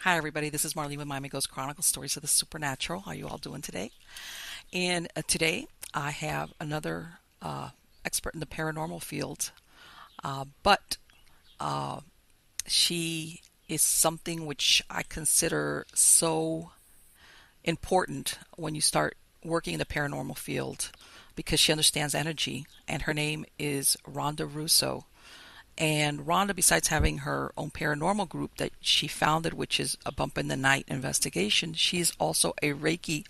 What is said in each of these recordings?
Hi, everybody. This is Marlene with Miami Ghost Chronicles, Stories of the Supernatural. How are you all doing today? And today I have another expert in the paranormal field, but uh, she is something which I consider so important when you start working in the paranormal field because she understands energy, and her name is Rhonda Russo. And Rhonda, besides having her own paranormal group that she founded, which is a Bump in the Night investigation, she's also a Reiki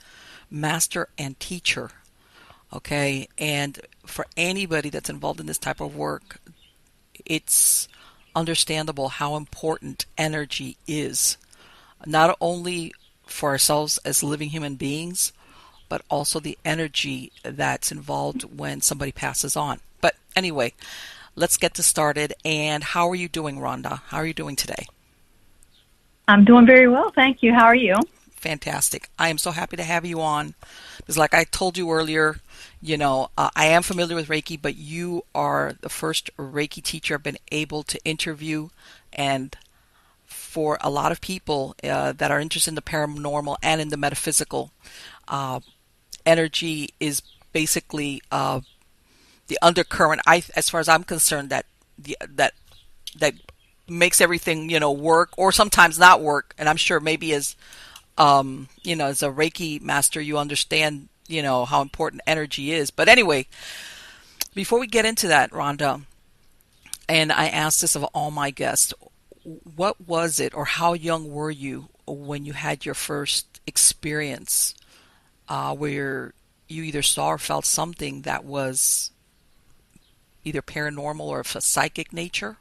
master and teacher. Okay. And for anybody that's involved in this type of work, it's understandable how important energy is, not only for ourselves as living human beings, but also the energy that's involved when somebody passes on. But anyway, let's get this started. And how are you doing, Rhonda? How are you doing today? I'm doing very well, thank you. How are you? Fantastic. I am so happy to have you on. Because like I told you earlier, I am familiar with Reiki, but you are the first Reiki teacher I've been able to interview. And for a lot of people that are interested in the paranormal and in the metaphysical, uh, energy is basically the undercurrent. As far as I'm concerned, that makes everything work, or sometimes not work. And I'm sure maybe as a Reiki master, you understand how important energy is. But anyway, before we get into that, Rhonda, and I asked this of all my guests, what was it, or how young were you when you had your first experience where you either saw or felt something that was either paranormal or of a psychic nature?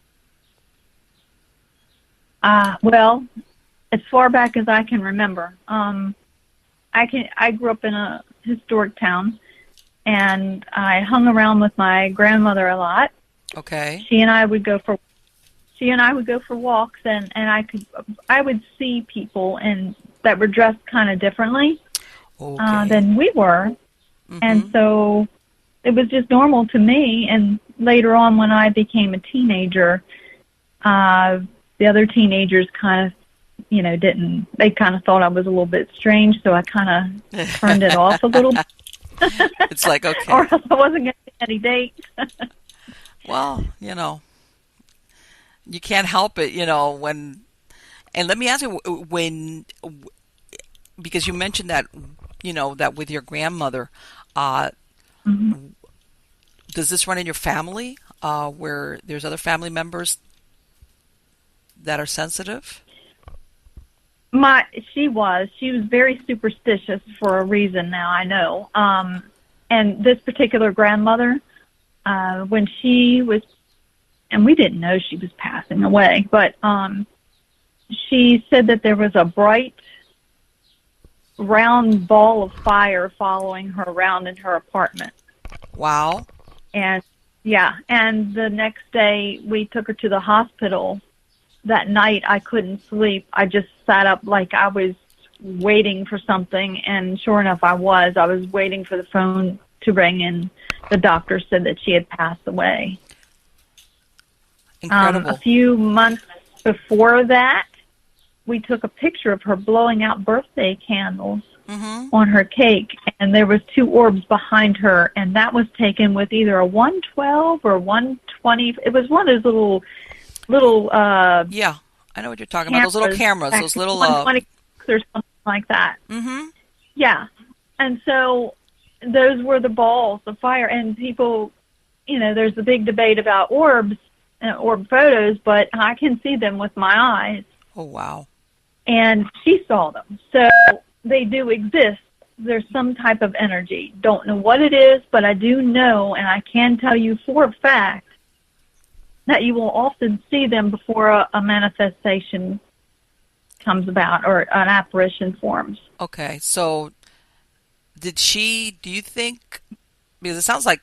Well, as far back as I can remember, I grew up in a historic town, and I hung around with my grandmother a lot. Okay. She and I would go for walks, and I would see people and that were dressed kind of differently Okay. than we were, and Mm-hmm. so it was just normal to me. And later on, when I became a teenager, the other teenagers kind of, didn't. They kind of thought I was a little bit strange, so I kind of turned it off a little, It's like, okay. or else I wasn't going to get any dates. Well, you can't help it, when. And let me ask you, because you mentioned that, that with your grandmother, uh, Mhm. does this run in your family, where there's other family members that are sensitive? She was very superstitious for a reason. Now I know. And this particular grandmother, when she was, and we didn't know she was passing away, but she said that there was a bright round ball of fire following her around in her apartment. Wow. And yeah, and the next day we took her to the hospital. That night I couldn't sleep. I just sat up like I was waiting for something, and sure enough I was waiting for the phone to ring, and the doctor said that she had passed away. A Incredible. few months before that, we took a picture of her blowing out birthday candles Mm-hmm. on her cake, and there was two orbs behind her, and that was taken with either a 112 or 120. It was one of those little Yeah, I know what you're talking about. Those little cameras, cameras, those little 120 or something like that. mm-hmm. Yeah, and so those were the balls of fire, and people, there's a big debate about orbs and orb photos, but I can see them with my eyes, Oh, wow. and she saw them. So they do exist. There's some type of energy. Don't know what it is, but I do know, and I can tell you for a fact, that you will often see them before a manifestation comes about or an apparition forms. Okay, so do you think, because it sounds like,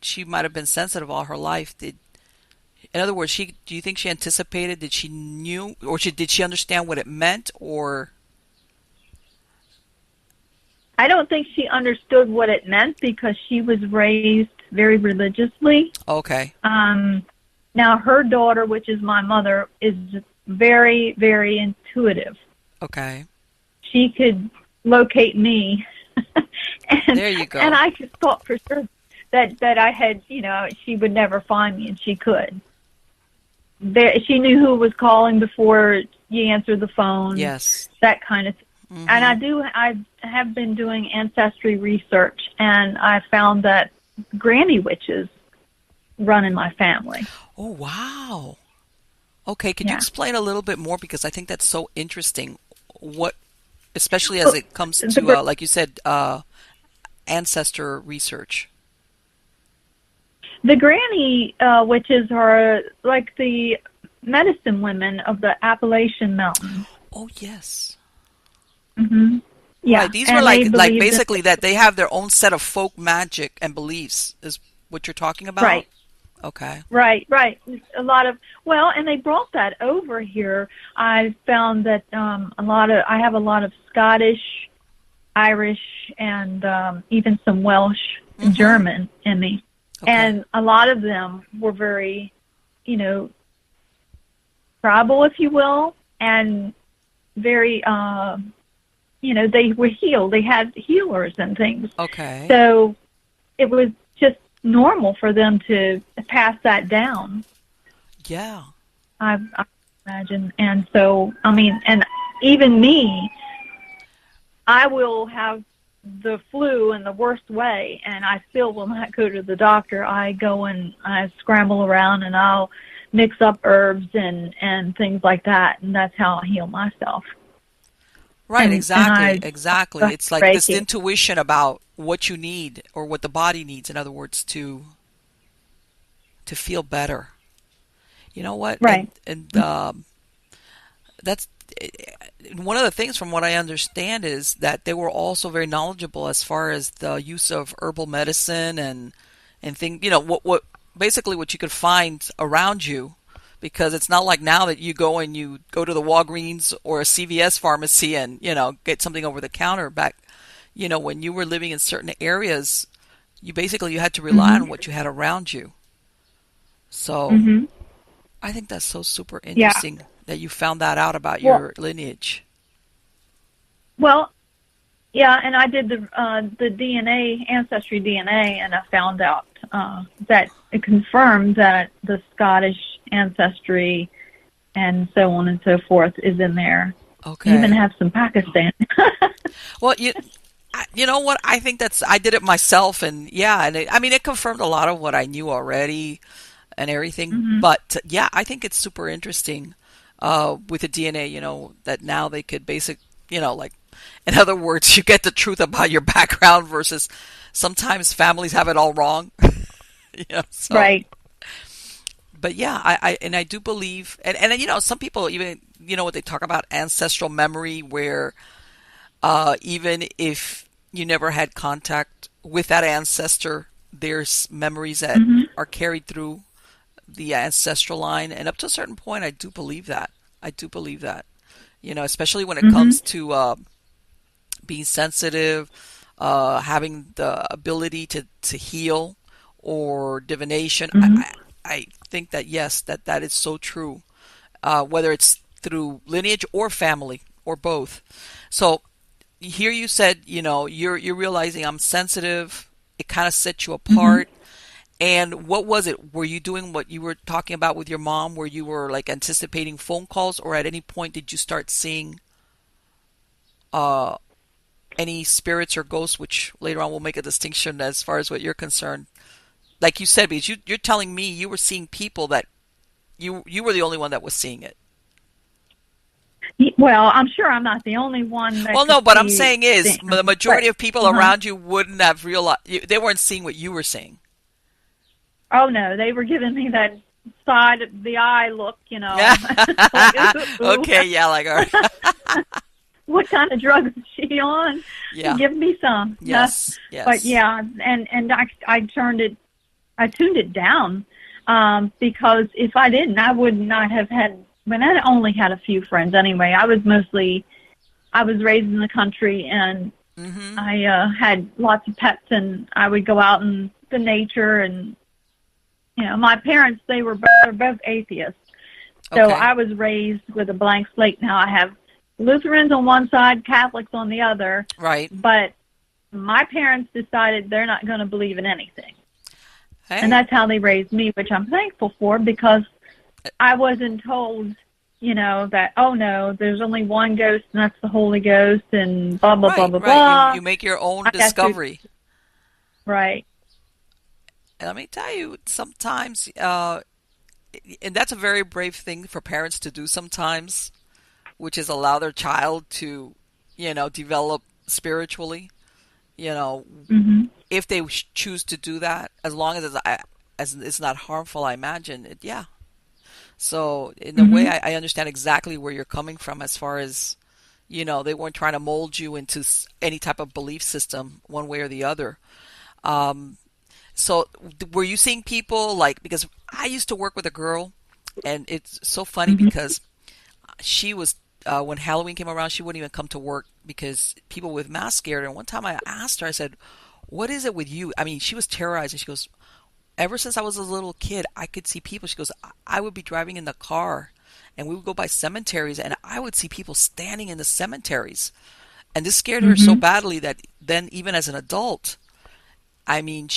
she might have been sensitive all her life. In other words, do you think she anticipated, did she knew, or did she understand what it meant, or? I don't think she understood what it meant because she was raised very religiously. Okay. Now, her daughter, which is my mother, is very, very intuitive. Okay. She could locate me. And, there you go. And I just thought for sure that I had, she would never find me, and she could. She knew who was calling before you answered the phone. Yes. That kind of thing. Mm-hmm. And I have been doing ancestry research, and I found that granny witches run in my family. Oh, wow. Okay, could you explain a little bit more, because I think that's so interesting. What, especially as it comes to, like you said, ancestor research. The granny witches are like the medicine women of the Appalachian Mountains. Oh, yes. Mm-hmm. Yeah. Right. These were like basically that they have their own set of folk magic and beliefs, is what you're talking about? Right. Okay. Right. A lot of, and they brought that over here. I found that I have a lot of Scottish, Irish, and even some Welsh and German in me. Okay. And a lot of them were very, tribal, if you will, and very, they were healed. They had healers and things. Okay. So it was just normal for them to pass that down. Yeah. I imagine. And so, and even me, I will have the flu in the worst way, and I still will not go to the doctor. I go and I scramble around, and I'll mix up herbs and things like that, and that's how I heal myself. Right, exactly. It's like Reiki. This intuition about what you need, or what the body needs, in other words, to feel better. You know what? Right. And that's one of the things, from what I understand, is that they were also very knowledgeable as far as the use of herbal medicine and things, what basically what you could find around you, because it's not like now that you go to the Walgreens or a CVS pharmacy and, get something over the counter. Back, when you were living in certain areas, you had to rely on what you had around you. So I think that's so super interesting that you found that out about your lineage. Well, yeah, and I did the DNA, ancestry DNA, and I found out that it confirmed that the Scottish ancestry and so on and so forth is in there. Okay. You even have some Pakistan. Well, you know what? I think I did it myself, and it confirmed a lot of what I knew already and everything. But I think it's super interesting with the DNA. That now they could like, in other words, you get the truth about your background versus sometimes families have it all wrong. Right. But I do believe, and some people even, what they talk about, ancestral memory, where even if you never had contact with that ancestor, there's memories that are carried through the ancestral line, and up to a certain point, I do believe that. Especially when it comes to being sensitive, having the ability to heal, or divination. I think that, yes, that is so true, whether it's through lineage or family or both. So here you said, you're realizing I'm sensitive. It kind of set you apart. And what was it? Were you doing what you were talking about with your mom, where you were like anticipating phone calls, or at any point did you start seeing any spirits or ghosts, which later on we'll make a distinction as far as what you're concerned? Like you said, because you're telling me you were seeing people that you were the only one that was seeing it. Well, I'm sure I'm not the only one. Well, no, but I'm saying is the majority of people around you wouldn't have realized, they weren't seeing what you were seeing. Oh, no, they were giving me that side of the eye look, Like, okay, yeah, like, all right. What kind of drug is she on? Yeah. Give me some. Yes, yes. But yeah, and I tuned it down, because if I didn't, I would not have had, I only had a few friends anyway. I was raised in the country, and I had lots of pets, and I would go out in the nature, and my parents, they're both atheists. So Okay. I was raised with a blank slate. Now I have Lutherans on one side, Catholics on the other, Right. but my parents decided they're not going to believe in anything. And Hey. that's how they raised me, which I'm thankful for, because I wasn't told, that, oh no, there's only one ghost and that's the Holy Ghost and blah, blah, blah, Right, blah, right. You blah. you make your own I got to, discovery. right. And let me tell you, sometimes, and that's a very brave thing for parents to do sometimes, which is allow their child to, develop spiritually. You know, Hmm. if they choose to do that, as long as it's not harmful, I imagine it. Yeah. So in a way, Hmm. I understand exactly where you're coming from as far as, they weren't trying to mold you into any type of belief system one way or the other. Um, so were you seeing people like, because I used to work with a girl, and it's so funny Hmm. because she was, when Halloween came around, she wouldn't even come to work because people with masks scared her. And one time I asked her, I said, "What is it with you?" I mean, she was terrorized, and she goes, "Ever since I was a little kid, I could see people." She goes, "I would be driving in the car, and we would go by cemeteries, and I would see people standing in the cemeteries." And this scared her so Hmm. badly that then, even as an adult, I mean,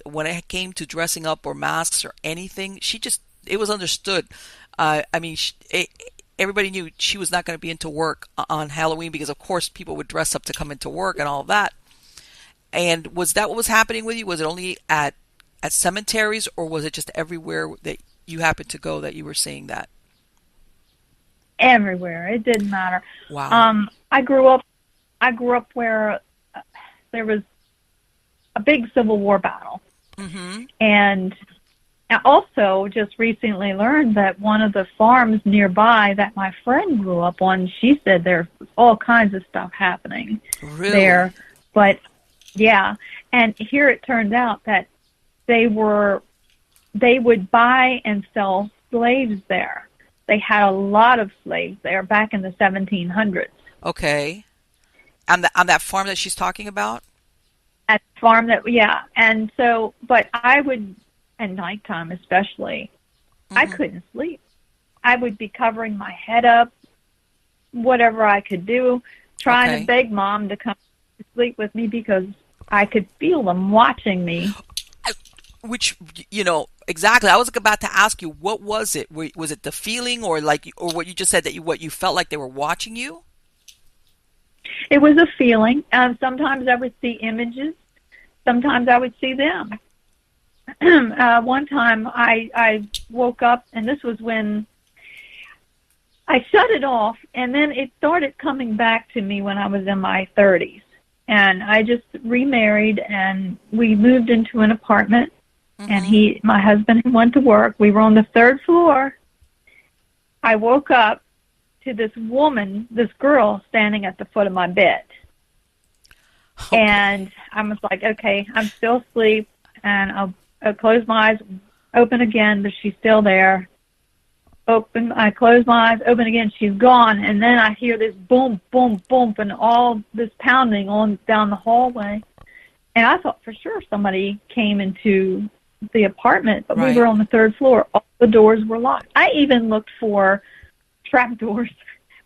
when it came to dressing up or masks or anything, it was understood. I mean, everybody knew she was not going to be into work on Halloween because, of course, people would dress up to come into work and all of that. And was that what was happening with you? Was it only at cemeteries, or was it just everywhere that you happened to go that you were seeing that? Everywhere. It didn't matter. Wow. I grew up where there was a big Civil War battle. Mm-hmm. And I also just recently learned that one of the farms nearby that my friend grew up on, she said there's all kinds of stuff happening Really? there. But yeah, and here it turned out that they would buy and sell slaves there. They had a lot of slaves there back in the 1700s. Okay. On that farm that she's talking about? At the farm that, yeah. And so, but I would, at nighttime especially, I Mm-hmm. couldn't sleep. I would be covering my head up, whatever I could do, trying to Okay. beg Mom to come to sleep with me because I could feel them watching me. Which, exactly. I was about to ask you, what was it? Was it the feeling, or or what you just said, that what you felt like they were watching you? It was a feeling. Sometimes I would see images. Sometimes I would see them. One time I woke up, and this was when I shut it off, and then it started coming back to me when I was in my 30s. And I just remarried, and we moved into an apartment, and Mm-hmm. my husband went to work. We were on the third floor. I woke up to this girl standing at the foot of my bed. Okay. And I was like, okay, I'm still asleep, and I'll close my eyes, open again, but she's still there. Open, I close my eyes, open again, she's gone, and then I hear this boom, boom, boom, and all this pounding on down the hallway. And I thought for sure somebody came into the apartment, but we were Right. on the third floor. All the doors were locked. I even looked for trap doors,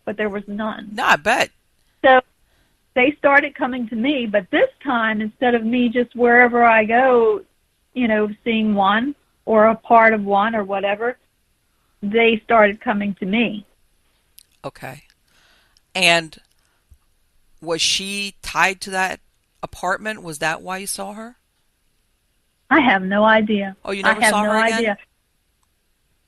but there was none. No, I bet. So they started coming to me, but this time, instead of me just wherever I go, seeing one or a part of one or whatever, they started coming to me. Okay. And was she tied to that apartment? Was that why you saw her? I have no idea. Oh, you I never have saw no her again? idea.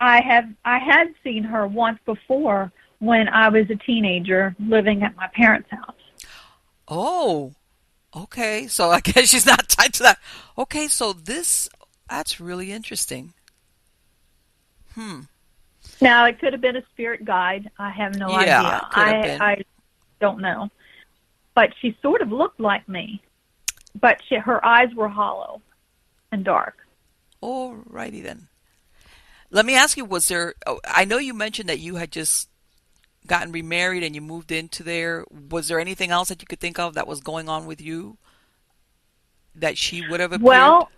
I had seen her once before when I was a teenager living at my parents' house. Oh, okay. So I guess she's not tied to that. Okay, so that's really interesting. Hmm. Now, it could have been a spirit guide. I have no Yeah, idea. it could have been. I don't know. But she sort of looked like me, but her eyes were hollow and dark. Alrighty then. Let me ask you, I know you mentioned that you had just gotten remarried and you moved into there. Was there anything else that you could think of that was going on with you that she would have appeared? Well,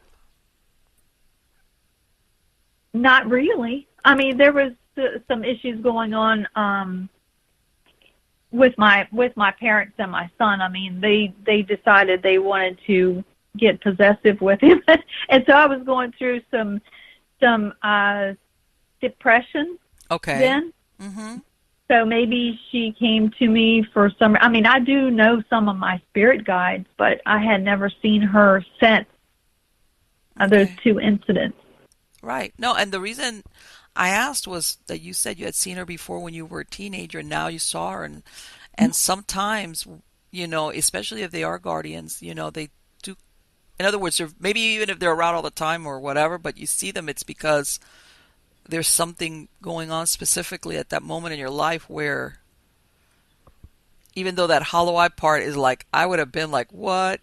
not really. I mean, there was some issues going on with my parents and my son. I mean, they decided they wanted to get possessive with him, and so I was going through some depression. Okay. Then. Mm-hmm. So maybe she came to me for some. I mean, I do know some of my spirit guides, but I had never seen her since those two incidents. Right. No, and the reason I asked was that you said you had seen her before when you were a teenager, and now you saw her, and sometimes, especially if they are guardians, they do. In other words, maybe even if they're around all the time or whatever, but you see them, it's because there's something going on specifically at that moment in your life where, even though that hollow eye part is like, I would have been like, what?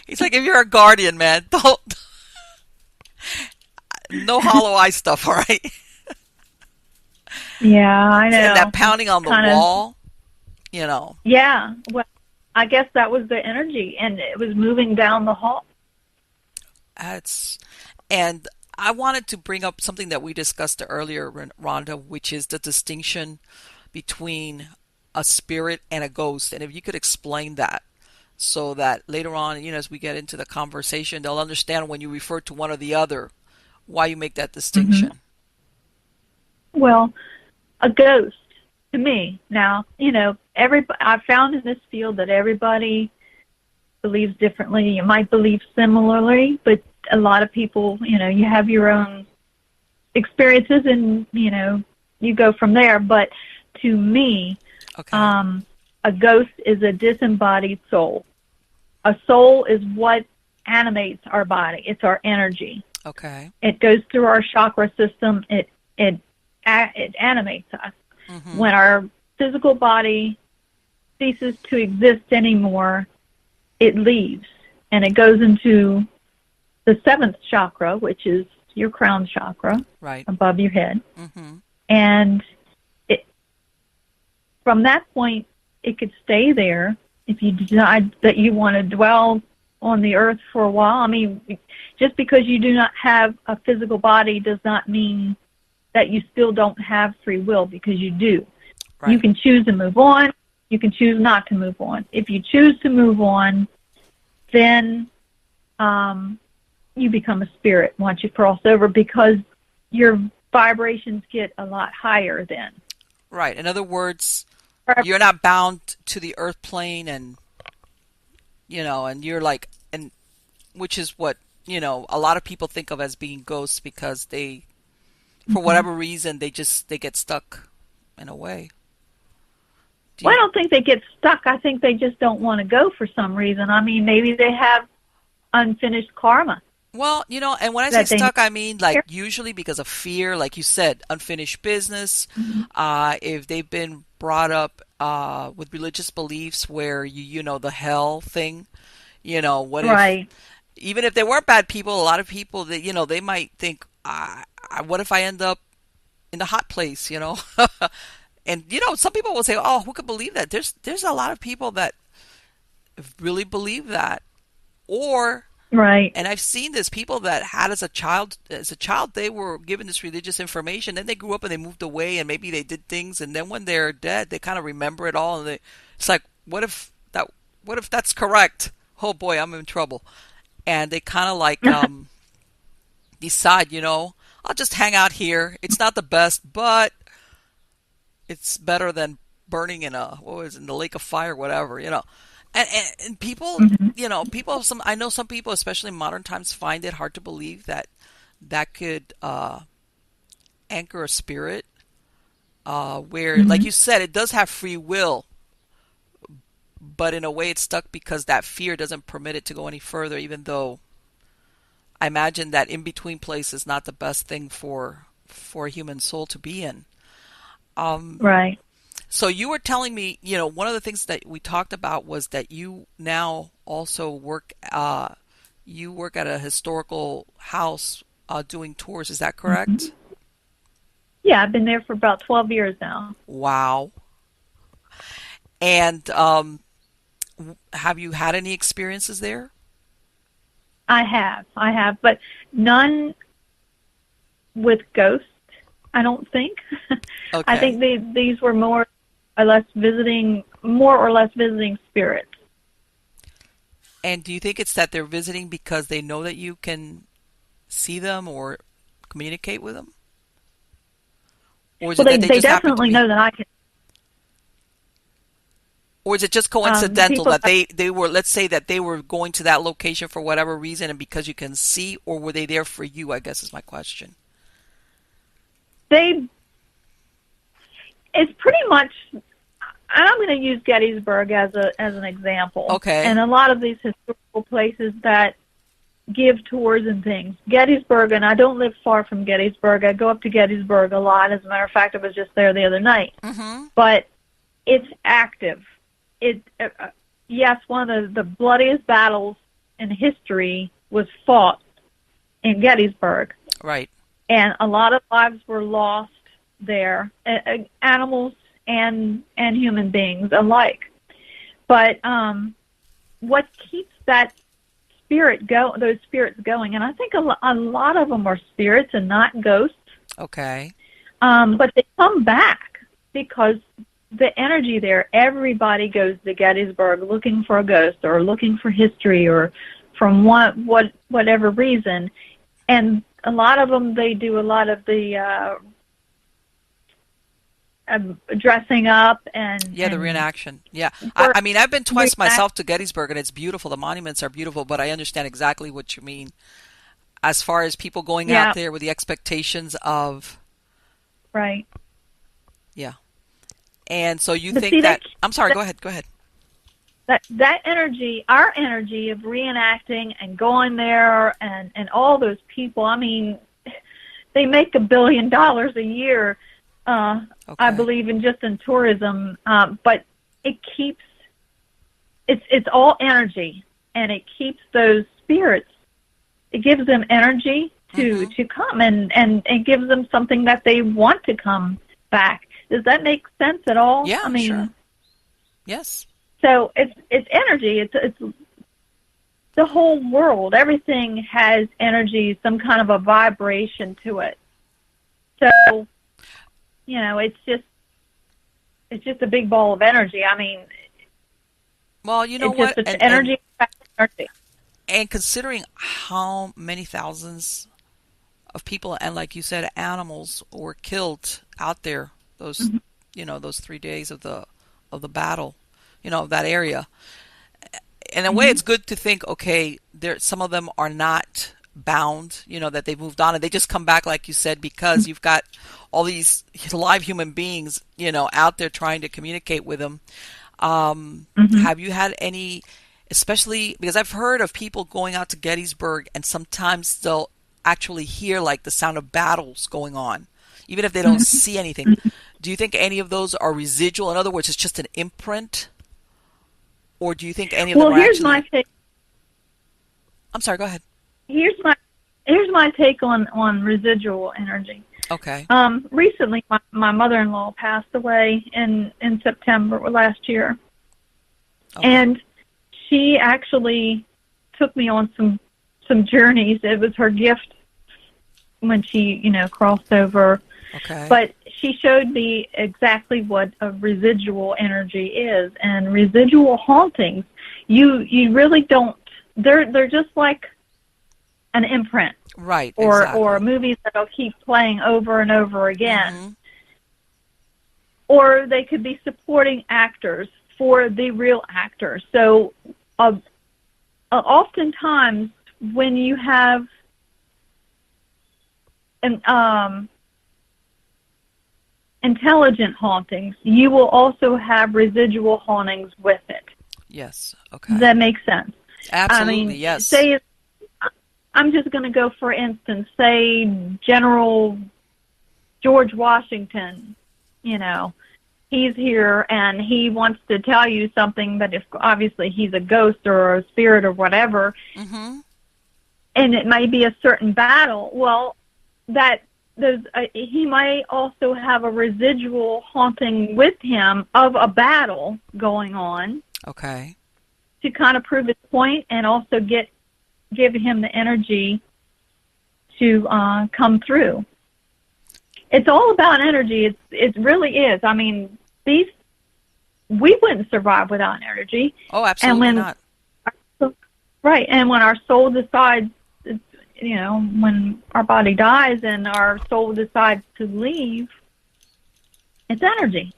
He's like, if you're a guardian, man, don't. No hollow eye stuff, all right? Yeah, I know. And that pounding on the wall, Yeah, well, I guess that was the energy, and it was moving down the hall. And I wanted to bring up something that we discussed earlier, Rhonda, which is the distinction between a spirit and a ghost. And if you could explain that so that later on, as we get into the conversation, they'll understand when you refer to one or the other, why you make that distinction. Mm-hmm. Well, a ghost, to me, now, I found in this field that everybody believes differently. You might believe similarly, but a lot of people, you have your own experiences and, you go from there. But to me, a ghost is a disembodied soul. A soul is what animates our body. It's our energy. Okay. It goes through our chakra system. It animates us. Mm-hmm. When our physical body ceases to exist anymore, it leaves, and it goes into the seventh chakra, which is your crown chakra, right above your head. Mm-hmm. And from that point, it could stay there if you decide that you want to dwell on the earth for a while. I mean, just because you do not have a physical body does not mean that you still don't have free will, because you do. Right. You can choose to move on. You can choose not to move on. If you choose to move on, then you become a spirit once you cross over, because your vibrations get a lot higher then. Right. In other words, you're not bound to the earth plane, and and you're like, and which is what a lot of people think of as being ghosts, because they, for whatever reason, they get stuck in a way. Well, I don't think they get stuck. I think they just don't want to go for some reason. I mean, maybe they have unfinished karma. Well, and when I say stuck, I mean like usually because of fear, like you said, unfinished business. Mm-hmm. If they've been brought up with religious beliefs where the hell thing, what right. if, even if they weren't bad people, a lot of people that they might think, what if I end up in the hot place, And some people will say, "Oh, who could believe that?" There's a lot of people that really believe that, or right. And I've seen this, people that had as a child they were given this religious information, then they grew up and they moved away, and maybe they did things, and then when they're dead, they kind of remember it all, and it's like, what if that's correct? Oh boy, I'm in trouble, and they kind of like decide, I'll just hang out here. It's not the best, but it's better than burning in in the lake of fire, whatever, And people, mm-hmm. I know some people, especially in modern times, find it hard to believe that could anchor a spirit, where, mm-hmm. like you said, it does have free will, but in a way it's stuck because that fear doesn't permit it to go any further, even though I imagine that in-between place is not the best thing for a human soul to be in. Right. So you were telling me, one of the things that we talked about was that you now also work at a historical house doing tours. Is that correct? Mm-hmm. Yeah, I've been there for about 12 years now. Wow. And have you had any experiences there? I have, but none with ghosts. I don't think. Okay. I think these were more or less visiting spirits. And do you think it's that they're visiting because they know that you can see them or communicate with them? Or is Well, it that they they just happen to definitely be? know that I can. Or is it just coincidental People, that they were, let's say that they were going to that location for whatever reason and because you can see, or were they there for you, I guess is my question. it's pretty much, I'm going to use Gettysburg as an example. Okay. And a lot of these historical places that give tours and things. Gettysburg, and I don't live far from Gettysburg. I go up to Gettysburg a lot. As a matter of fact, I was just there the other night. Mm-hmm. But it's active. Yes, one of the bloodiest battles in history was fought in Gettysburg. Right. And a lot of lives were lost there, animals and human beings alike. But what keeps those spirits going, and I think a lot of them are spirits and not ghosts. Okay. But they come back because the energy there, everybody goes to Gettysburg looking for a ghost or looking for history or from whatever reason. And a lot of them, they do a lot of the dressing up and... Yeah, the and reenaction. Yeah. I mean, I've been twice myself to Gettysburg, and it's beautiful. The monuments are beautiful, but I understand exactly what you mean as far as people going out there with the expectations of... Right. Yeah. And so you think that... I'm sorry, go ahead. That energy, our energy of reenacting and going there and all those people, I mean, they make $1 billion a year, okay. I believe, in tourism, but it's all energy, and it keeps those spirits, it gives them energy to come, and it gives them something that they want to come back. Does that make sense at all? Yeah, I mean, sure. Yes. So it's energy. It's the whole world. Everything has energy, some kind of a vibration to it. So, it's just a big ball of energy. I mean, well, you know what? It's energy. And considering how many thousands of people and, like you said, animals were killed out there, those 3 days of the battle, that area. In a way, it's good to think, okay, some of them are not bound, that they've moved on and they just come back, like you said, because you've got all these live human beings, out there trying to communicate with them. Have you had any, especially because I've heard of people going out to Gettysburg and sometimes they'll actually hear like the sound of battles going on, even if they don't see anything. Do you think any of those are residual? In other words, it's just an imprint? Or do you think any of them are here's actually... my take. I'm sorry, go ahead. Here's my take on residual energy. Okay. Recently, my mother-in-law passed away in September last year. Okay. And she actually took me on some journeys. It was her gift when she, crossed over. Okay. But she showed me exactly what a residual energy is, and residual hauntings. You really don't. They're just like an imprint, right? Or movies that'll keep playing over and over again. Or they could be supporting actors for the real actors. So, oftentimes when you have intelligent hauntings, you will also have residual hauntings with it. Yes. Okay. Does that make sense? Absolutely. I mean, yes. Say I'm just going to go, for instance, say General George Washington, he's here and he wants to tell you something, but if obviously he's a ghost or a spirit or whatever, and it may be a certain battle, well, he might also have a residual haunting with him of a battle going on. Okay. To kind of prove his point and also give him the energy to come through. it's all about energy. It really is. I mean, we wouldn't survive without energy. Oh, And absolutely when not. right, and when our soul decides, when our body dies and our soul decides to leave, it's energy.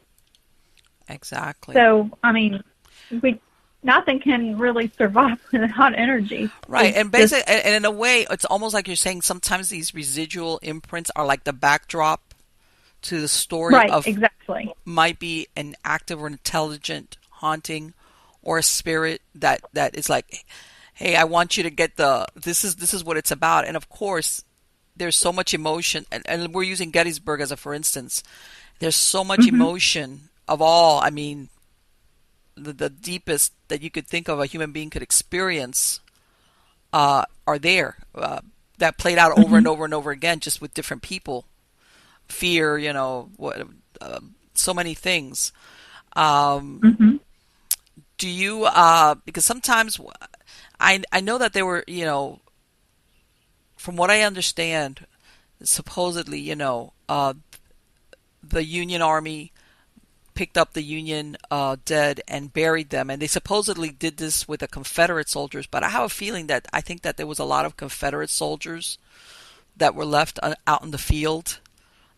Exactly. So, I mean, nothing can really survive without energy. Right, It's and just basically, and in a way, it's almost like you're saying sometimes these residual imprints are like the backdrop to the story right, of exactly. might be an active or intelligent haunting or a spirit that is like, hey, I want you to get this is what it's about. And of course, there's so much emotion, and we're using Gettysburg as a for instance. There's so much Hmm. emotion of all. I mean, the deepest that you could think of a human being could experience are there, that played out over Hmm. and over and over again, just with different people. Fear, what, so many things. Um, Hmm. do you? Because sometimes I know that there were, from what I understand, supposedly, the Union Army picked up the Union dead and buried them, and they supposedly did this with the Confederate soldiers. But I have a feeling that I think that there was a lot of Confederate soldiers that were left out in the field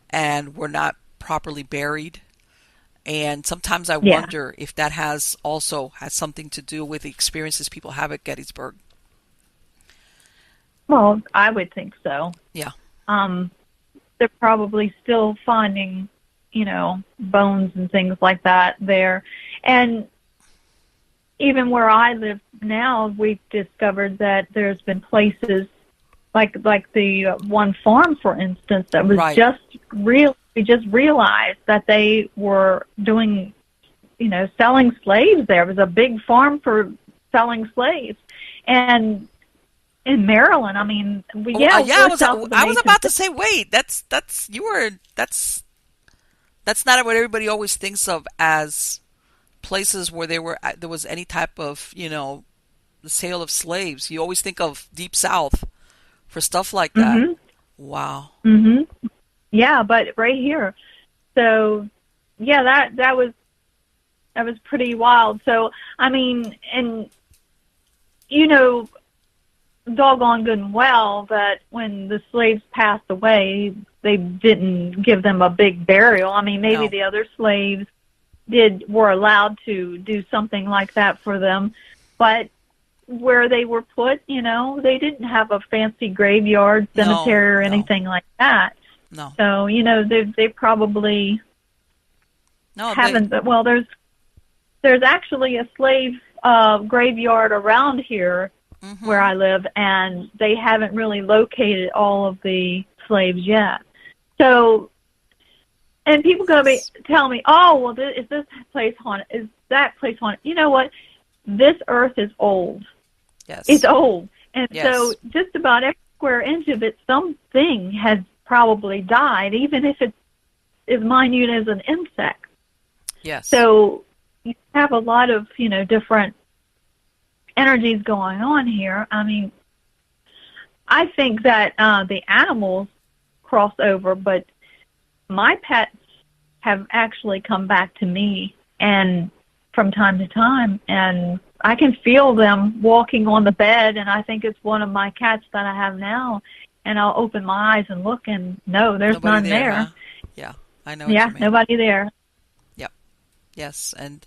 and were not properly buried. And sometimes I Yeah. wonder if that has something to do with the experiences people have at Gettysburg. Well, I would think so. Yeah. Um, they're probably still finding, bones and things like that there. And even where I live now, we've discovered that there's been places like the one farm, for instance, that was Right. just real. We just realized that they were doing, selling slaves there. It was a big farm for selling slaves. And in Maryland, I mean, Oh, yeah, we're south of the I was Mason about to say, wait, that's not what everybody always thinks of as places where there was any type of, the sale of slaves. You always think of Deep South for stuff like that. City. Wow. Hmm. Yeah, but right here. So, yeah, that was pretty wild. So, I mean, and you know, doggone good and well that when the slaves passed away, they didn't give them a big burial. I mean, maybe No. the other slaves were allowed to do something like that for them, but where they were put, they didn't have a fancy graveyard, No. cemetery, or No. anything like that. No. So, they probably No, they haven't. Well, there's actually a slave graveyard around here where mhm. I live, and they haven't really located all of the slaves yet. So, and people gonna be Yes. tell me, oh, well, is this place haunted? Is that place haunted? You know what? This earth is old. It's Yes. old, and so Yes. just about every square inch of it, something has probably died, even if it's as minute as an insect. Yes. So you have a lot of different energies going on here. I mean, I think that the animals cross over, but my pets have actually come back to me and from time to time, and I can feel them walking on the bed, and I think it's one of my cats that I have now, and I'll open my eyes and look, and no, there's Nobody none there, huh? there. Yeah. I know what you Yeah, mean. nobody there. Yep. Yes. And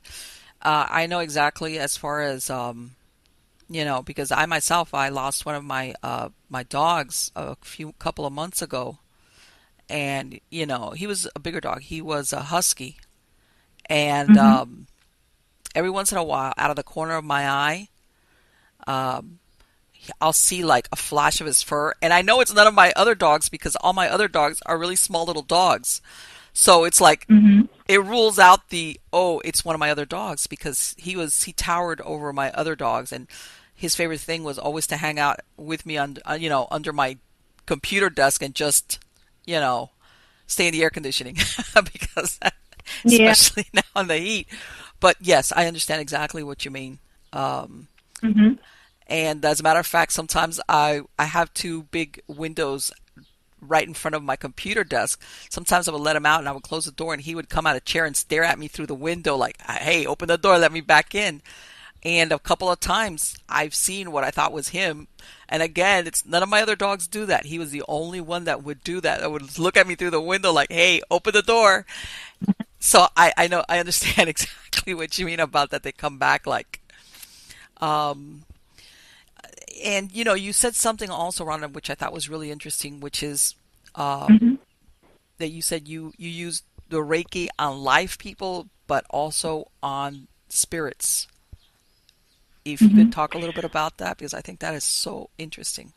I know exactly as far as because I myself I lost one of my dogs a couple of months ago, and he was a bigger dog. He was a husky, and Mhm. every once in a while, out of the corner of my eye, um, I'll see like a flash of his fur, and I know it's none of my other dogs because all my other dogs are really small little dogs. So it's like Mhm. it rules out it's one of my other dogs because he towered over my other dogs, and his favorite thing was always to hang out with me under my computer desk and just you know stay in the air conditioning because Yeah. especially now in the heat. But yes, I understand exactly what you mean. Um, Mhm. and as a matter of fact, sometimes I have two big windows right in front of my computer desk. Sometimes I would let him out and I would close the door and he would come out of a chair and stare at me through the window like, hey, open the door, let me back in. And a couple of times I've seen what I thought was him. And again, it's none of my other dogs do that. He was the only one that would do that. That would look at me through the window like, hey, open the door. So I know, I understand exactly what you mean about that. They come back like, and you know, you said something also, Rhonda, which I thought was really interesting, which is that you said you use the Reiki on live people, but also on spirits. If you could talk a little bit about that, because I think that is so interesting.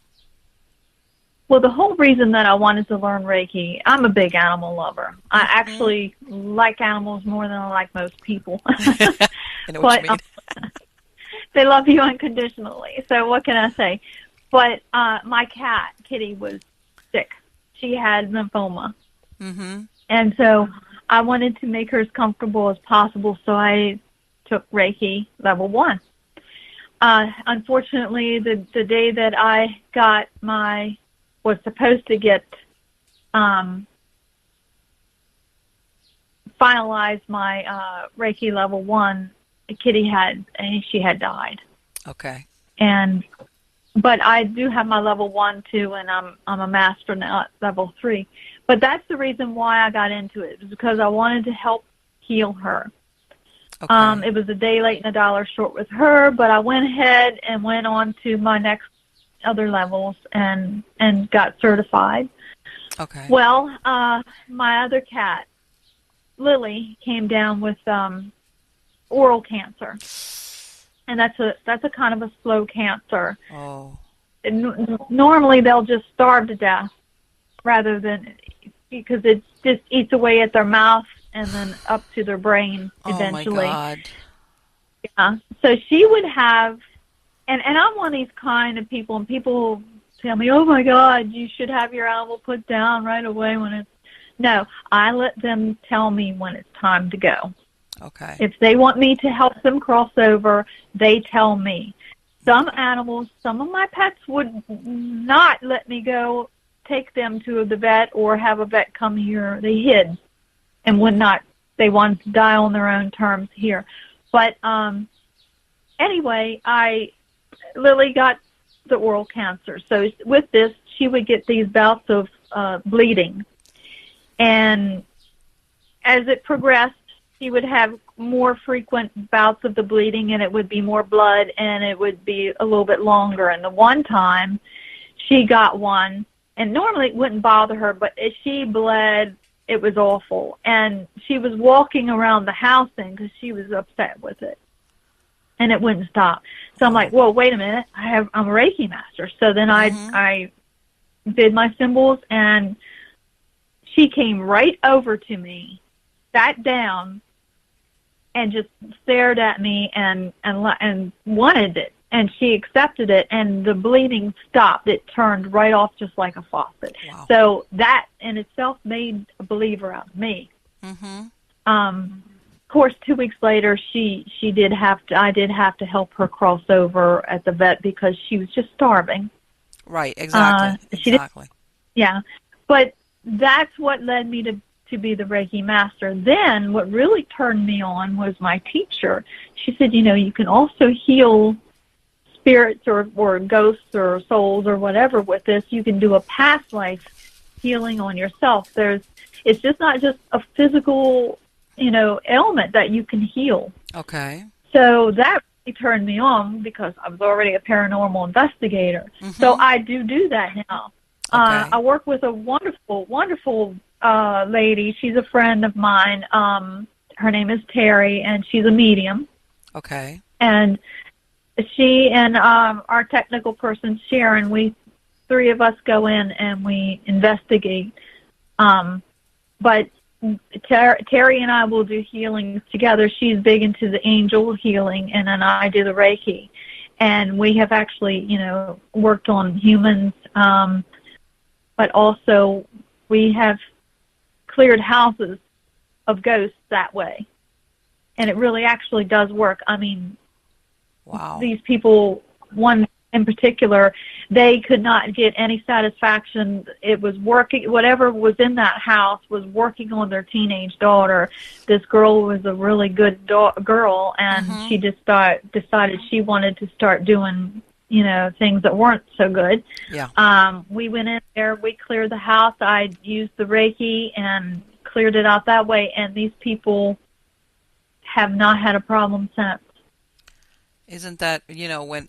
Well, the whole reason that I wanted to learn Reiki, I'm a big animal lover. I actually like animals more than I like most people. I know what you mean. They love you unconditionally. So what can I say? But my cat, Kitty, was sick. She had lymphoma. And so I wanted to make her as comfortable as possible, so I took Reiki level 1. Unfortunately, the day that I was supposed to get finalize my Reiki level 1, Kitty had died. Okay. But I do have my level 1 too, and I'm a master now at level 3. But that's the reason why I got into it, was because I wanted to help heal her. Okay. It was a day late and a dollar short with her, but I went ahead and went on to my next other levels and got certified. Okay. Well, my other cat, Lily, came down with oral cancer, and that's a kind of a slow cancer. Oh. Normally they'll just starve to death, rather than, because it just eats away at their mouth and then up to their brain eventually. Oh my God. Yeah. So she would have, and I'm one of these kind of people, and people tell me, oh my God, you should have your animal put down right away when it's, no, I let them tell me when it's time to go. Okay. If they want me to help them cross over, they tell me. Some animals, some of my pets would not let me go take them to the vet or have a vet come here. They hid and would not. They wanted to die on their own terms here. But anyway, Lily got the oral cancer. So with this, she would get these bouts of bleeding. And as it progressed, she would have more frequent bouts of the bleeding, and it would be more blood, and it would be a little bit longer. And the one time she got one, and normally it wouldn't bother her, but as she bled, it was awful. And she was walking around the house then because she was upset with it, and it wouldn't stop. So I'm like, well, wait a minute, I'm a Reiki master. So then I did my symbols, and she came right over to me, sat down, and just stared at me and wanted it. And she accepted it, and the bleeding stopped. It turned right off just like a faucet. Wow. So that in itself made a believer out of me. Of course, 2 weeks later, I did have to help her cross over at the vet because she was just starving. Right, exactly. Yeah, but that's what led me to be the Reiki master. Then what really turned me on was my teacher. She said, you can also heal spirits or ghosts or souls or whatever with this. You can do a past life healing on yourself. It's just not just a physical, ailment that you can heal. Okay. So that really turned me on because I was already a paranormal investigator. So I do that now. Okay. I work with a wonderful, wonderful lady. She's a friend of mine. Her name is Terry, and she's a medium. Okay. And she and our technical person, Sharon, we three of us go in and we investigate. But Terry and I will do healings together. She's big into the angel healing, and then I do the Reiki. And we have actually, worked on humans, but also we have cleared houses of ghosts that way. And it really actually does work. I mean, wow. These people, one in particular, they could not get any satisfaction. It was working, whatever was in that house was working on their teenage daughter. This girl was a really good girl, and she just decided she wanted to start doing, things that weren't so good. Yeah. We went in there, we cleared the house. I used the Reiki and cleared it out that way, and these people have not had a problem since. Isn't that, when,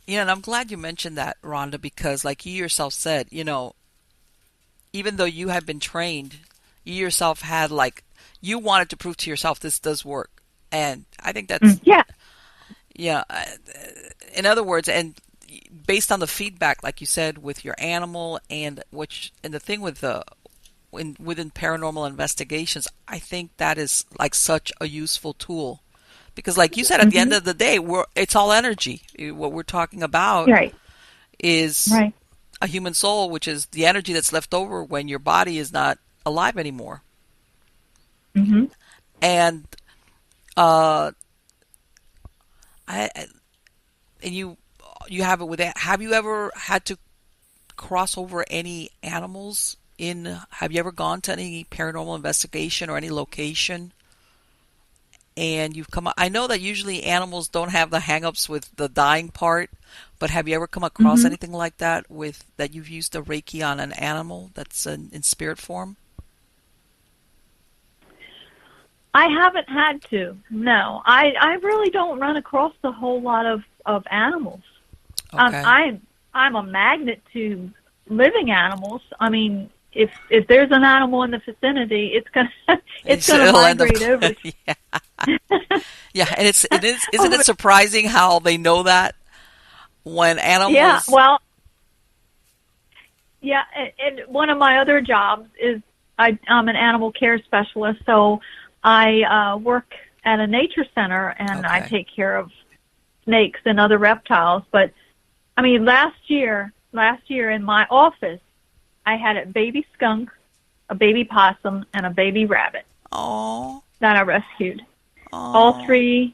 and I'm glad you mentioned that, Rhonda, because like you yourself said, even though you have been trained, you yourself had you wanted to prove to yourself this does work. And I think that's, yeah. In other words, and based on the feedback, like you said, with your animal and the thing with within paranormal investigations, I think that is like such a useful tool. Because like you said, at the end of the day, it's all energy. What we're talking about is a human soul, which is the energy that's left over when your body is not alive anymore. And you have it with that. Have you ever had to cross over any animals have you ever gone to any paranormal investigation or any location? And you've I know that usually animals don't have the hang-ups with the dying part, but have you ever come across anything like that that you've used a Reiki on an animal that's in spirit form? I haven't had to. No, I really don't run across a whole lot of animals. Okay. I'm a magnet to living animals. I mean, if there's an animal in the vicinity, it's gonna migrate over. Yeah, and isn't it surprising how they know that when animals? Yeah, well, yeah, and one of my other jobs is I'm an animal care specialist, so I work at a nature center, and I take care of snakes and other reptiles. But I mean, last year in my office, I had a baby skunk, a baby possum, and a baby rabbit. Oh, that I rescued. Aww. All three,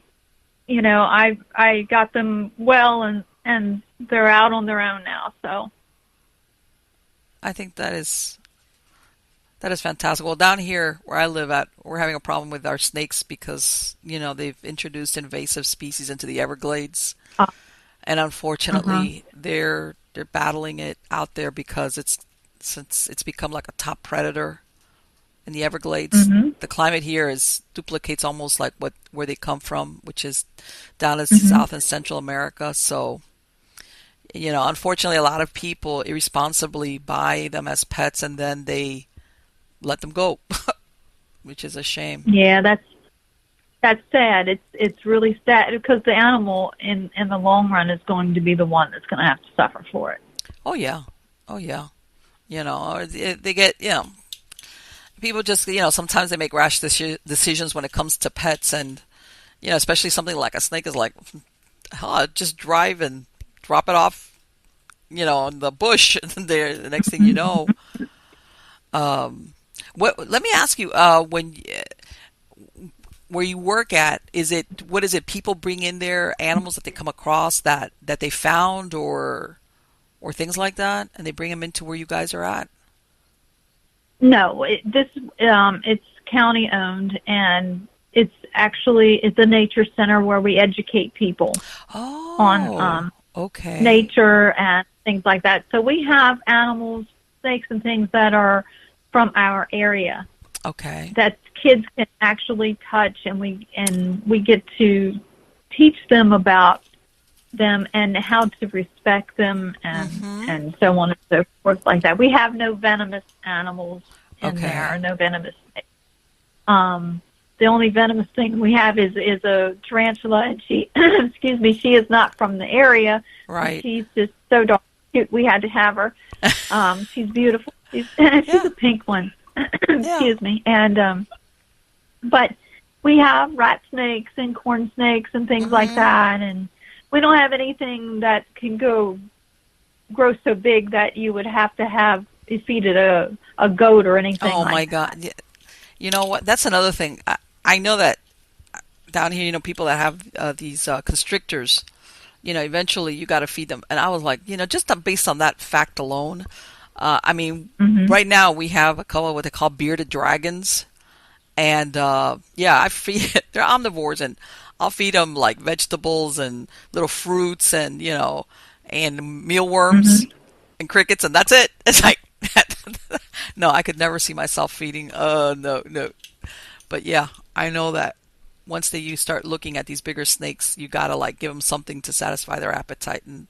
I got them well, and they're out on their own now. So I think that is fantastic. Well, down here where I live at, we're having a problem with our snakes because they've introduced invasive species into the Everglades, and unfortunately they're battling it out there because since it's become like a top predator in the Everglades. The climate here duplicates almost like where they come from, which is down in South and Central America. So, unfortunately, a lot of people irresponsibly buy them as pets and then they let them go, which is a shame. Yeah, that's sad. It's really sad because the animal in the long run is going to be the one that's going to have to suffer for it. Oh yeah. Or they get people just sometimes they make rash decisions when it comes to pets, and especially something like a snake is like, just drive and drop it off, in the bush, and there the next thing you know. Let me ask you, where you work at, what is it? People bring in their animals that they come across that they found or things like that, and they bring them into where you guys are at? No, it's county owned, and it's a nature center where we educate people on nature and things like that. So we have animals, snakes, and things that are from our area. Okay. That kids can actually touch, and we get to teach them about them and how to respect them and so on and so forth like that. We have no venomous animals in there, no venomous snakes. The only venomous thing we have is a tarantula, and she excuse me, she is not from the area. Right. She's just so dark cute. We had to have her. She's beautiful. She's a pink one. Excuse me. And but we have rat snakes and corn snakes and things like that, and we don't have anything that can grow so big that you would have to have feeded a goat or anything. Oh like my God! You know what? That's another thing. I know that down here, people that have these constrictors, eventually you got to feed them. And I was like, just based on that fact alone, I mean, Mhm. right now we have a couple of what they call bearded dragons. And I feed they're omnivores, and I'll feed them like vegetables and little fruits and and mealworms Mhm. and crickets, and that's it. It's like no, I could never see myself feeding. No, no. But yeah, I know that once you start looking at these bigger snakes, you gotta like give them something to satisfy their appetite, and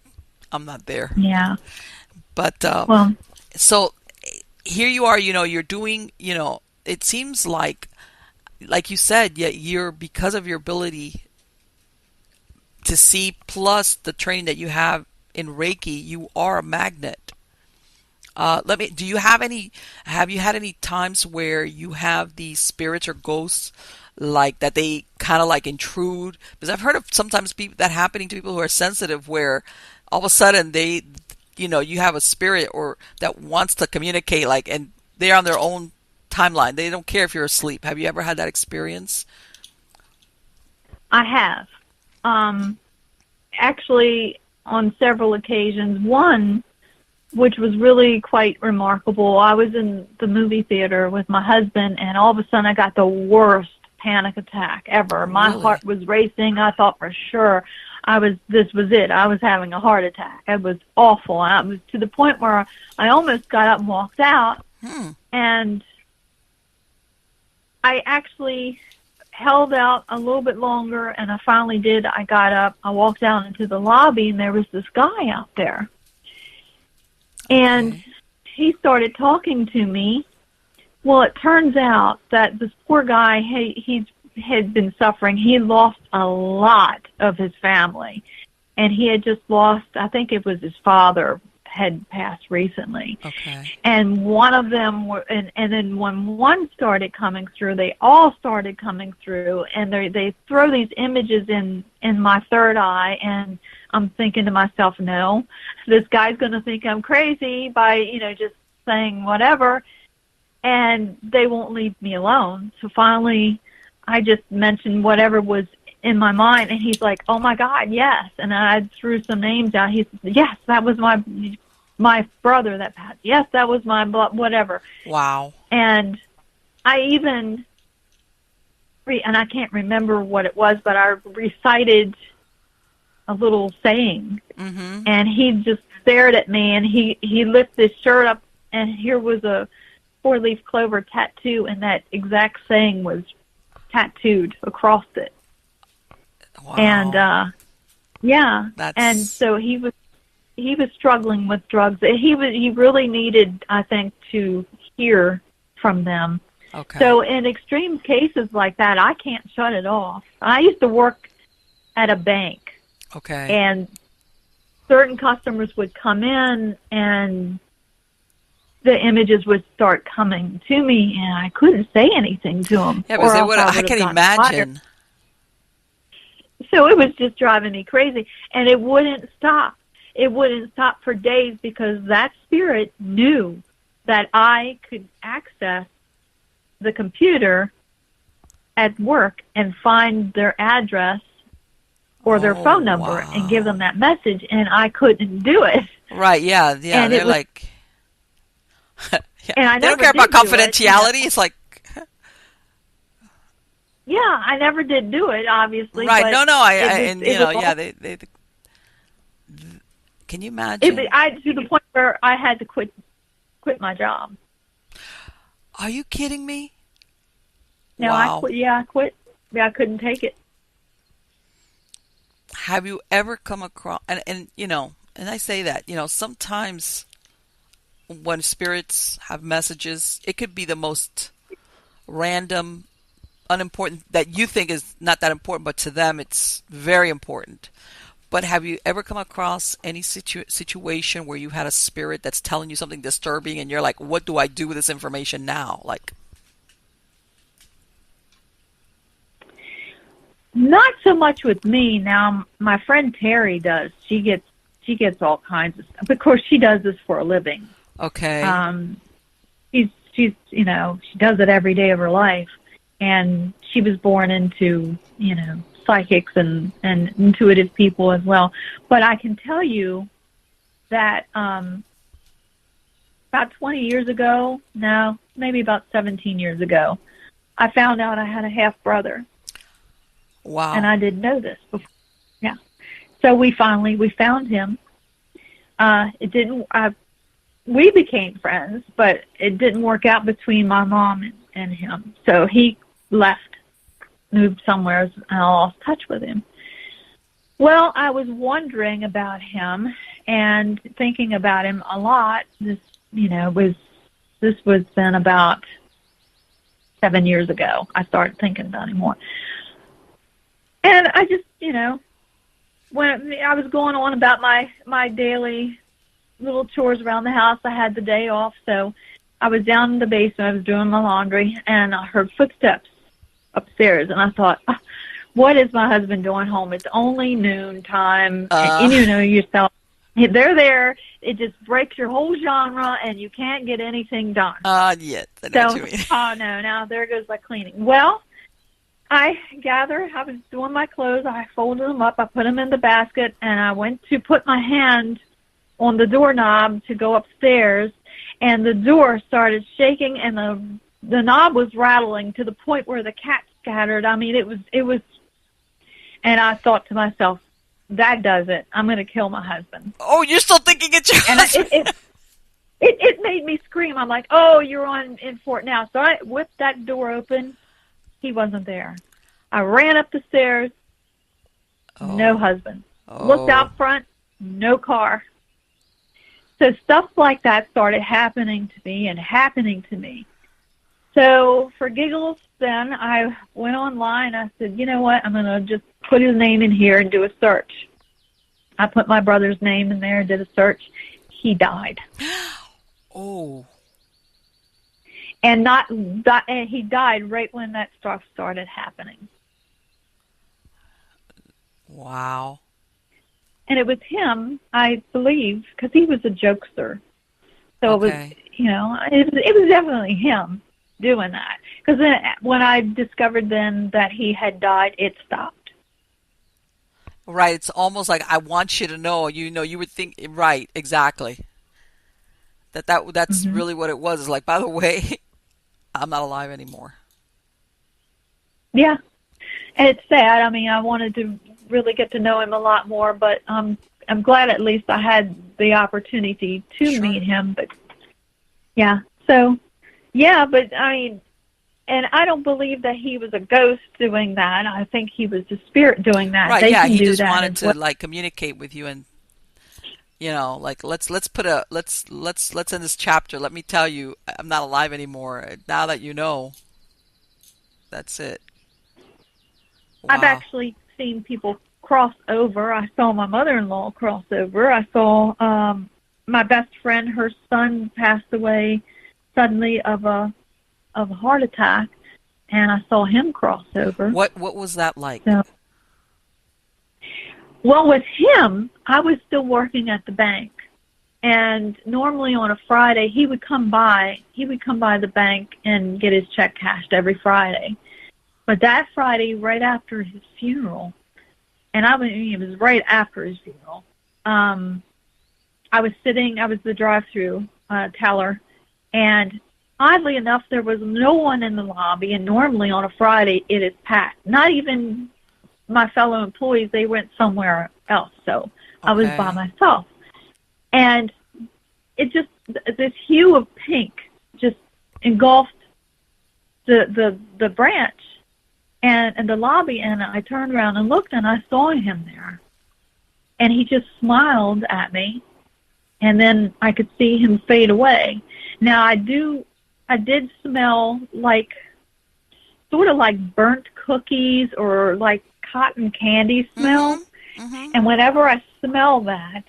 I'm not there. Yeah. But Well, so here you are. You're doing. It seems like you said, yet you're because of your ability to see plus the training that you have in Reiki, you are a magnet. Do you have you had any times where you have these spirits or ghosts like that they kind of like intrude? Because I've heard of sometimes that happening to people who are sensitive where all of a sudden you have a spirit or that wants to communicate and they're on their own timeline. They don't care if you're asleep. Have you ever had that experience? I have. Actually, on several occasions. One, which was really quite remarkable, I was in the movie theater with my husband, and all of a sudden I got the worst panic attack ever. My Really? heart was racing. I thought for sure this was it. I was having a heart attack. It was awful. I was to the point where I almost got up and walked out, and I actually held out a little bit longer, and I finally did. I got up, I walked out into the lobby, and there was this guy out there. And he started talking to me. Well, it turns out that this poor guy, he had been suffering. He had lost a lot of his family. And he had just lost, I think it was his father had passed recently. Okay. And one of them and then when one started coming through, they all started coming through, and they throw these images in my third eye, and I'm thinking to myself, no, this guy's going to think I'm crazy by, just saying whatever, and they won't leave me alone. So finally, I just mentioned whatever was in my mind, and he's like, oh my God, yes. And I threw some names out. He said, yes, that was my brother that passed. Yes, that was my whatever. Wow. And I even, and I can't remember what it was, but I recited a little saying, and he just stared at me, and he lifted his shirt up, and here was a 4-leaf clover tattoo, and that exact saying was tattooed across it. Wow. And and so he was struggling with drugs. He really needed, I think, to hear from them. Okay. So in extreme cases like that, I can't shut it off. I used to work at a bank. Okay. And certain customers would come in, and the images would start coming to me, and I couldn't say anything to them. Yeah, because I can imagine. Fired. So it was just driving me crazy, and it wouldn't stop. It wouldn't stop for days because that spirit knew that I could access the computer at work and find their address or their phone number and give them that message, and I couldn't do it. Right, yeah. And they're like... and I they don't never care about did do confidentiality. It's like... Yeah, I never did do it, obviously. Right, but they can you imagine? To the point where I had to quit my job. Are you kidding me? No, wow. I quit. Yeah, I quit. Yeah, I couldn't take it. Have you ever come across, and I say that, sometimes when spirits have messages, it could be the most random, unimportant, that you think is not that important, but to them it's very important. But have you ever come across any situation where you had a spirit that's telling you something disturbing and you're like, what do I do with this information now? Like, not so much with me. Now, my friend Terry does. She gets all kinds of stuff. Of course, she does this for a living. Okay. She's she does it every day of her life, and she was born into psychics and intuitive people as well. But I can tell you that about 20 years ago, no, maybe about 17 years ago, I found out I had a half-brother. Wow. And I didn't know this before. Yeah. So we found him. We became friends, but it didn't work out between my mom and him. So he left, moved somewhere, and I lost touch with him. Well, I was wondering about him and thinking about him a lot. This was then about 7 years ago. I started thinking about him more. And I just, when I was going on about my daily little chores around the house, I had the day off, so I was down in the basement. I was doing my laundry, and I heard footsteps upstairs, and I thought, what is my husband doing home? It's only noon time, and you know yourself. They're there. It just breaks your whole genre, and you can't get anything done. Yes, I know what you mean. Oh, no, now there goes my cleaning. Well, I was doing my clothes. I folded them up. I put them in the basket, and I went to put my hand on the doorknob to go upstairs, and the door started shaking, and the knob was rattling to the point where the cat scattered. I mean, it was, and I thought to myself, that does it. I'm going to kill my husband. Oh, you're still thinking it's your husband? It made me scream. I'm like, oh, you're in for it now. So I whipped that door open. He wasn't there. I ran up the stairs. Oh. No husband. Oh. Looked out front. No car. So stuff like that started happening to me. So for giggles, then I went online. I said, you know what? I'm going to just put his name in here and do a search. I put my brother's name in there and did a search. He died. Oh. And he died right when that stuff started happening. Wow. And it was him, I believe, because he was a jokester. So okay. it was definitely him doing that. Because then when I discovered then that he had died, it stopped. Right. It's almost like I want you to know. You would think right, exactly. That's mm-hmm. really what it was. It's like, by the way, I'm not alive anymore. Yeah. And it's sad. I mean, I wanted to really get to know him a lot more, but I'm glad at least I had the opportunity to meet him. But yeah, so yeah, but I mean, and I don't believe that he was a ghost doing that. I think he was a spirit doing that. Right? They yeah, can he do just that wanted to like communicate with you, and like let's end this chapter. Let me tell you, I'm not alive anymore. Now that you know, that's it. Wow. I've actually seen people cross over. I saw my mother-in-law cross over. I saw my best friend, her son passed away suddenly of a heart attack, and I saw him cross over. What was that like? So, well, with him, I was still working at the bank, and normally on a Friday he would come by the bank and get his check cashed every Friday. But that Friday, right after his funeral, and it was right after his funeral, I was the drive-through teller, and oddly enough, there was no one in the lobby, and normally on a Friday, it is packed. Not even my fellow employees, they went somewhere else, so I was by myself. And it just, this hue of pink just engulfed the branch and the lobby, and I turned around and looked, and I saw him there. And he just smiled at me, and then I could see him fade away. Now, I did smell like, sort of like burnt cookies or like cotton candy smell. Mm-hmm. Mm-hmm. And whenever I smell that,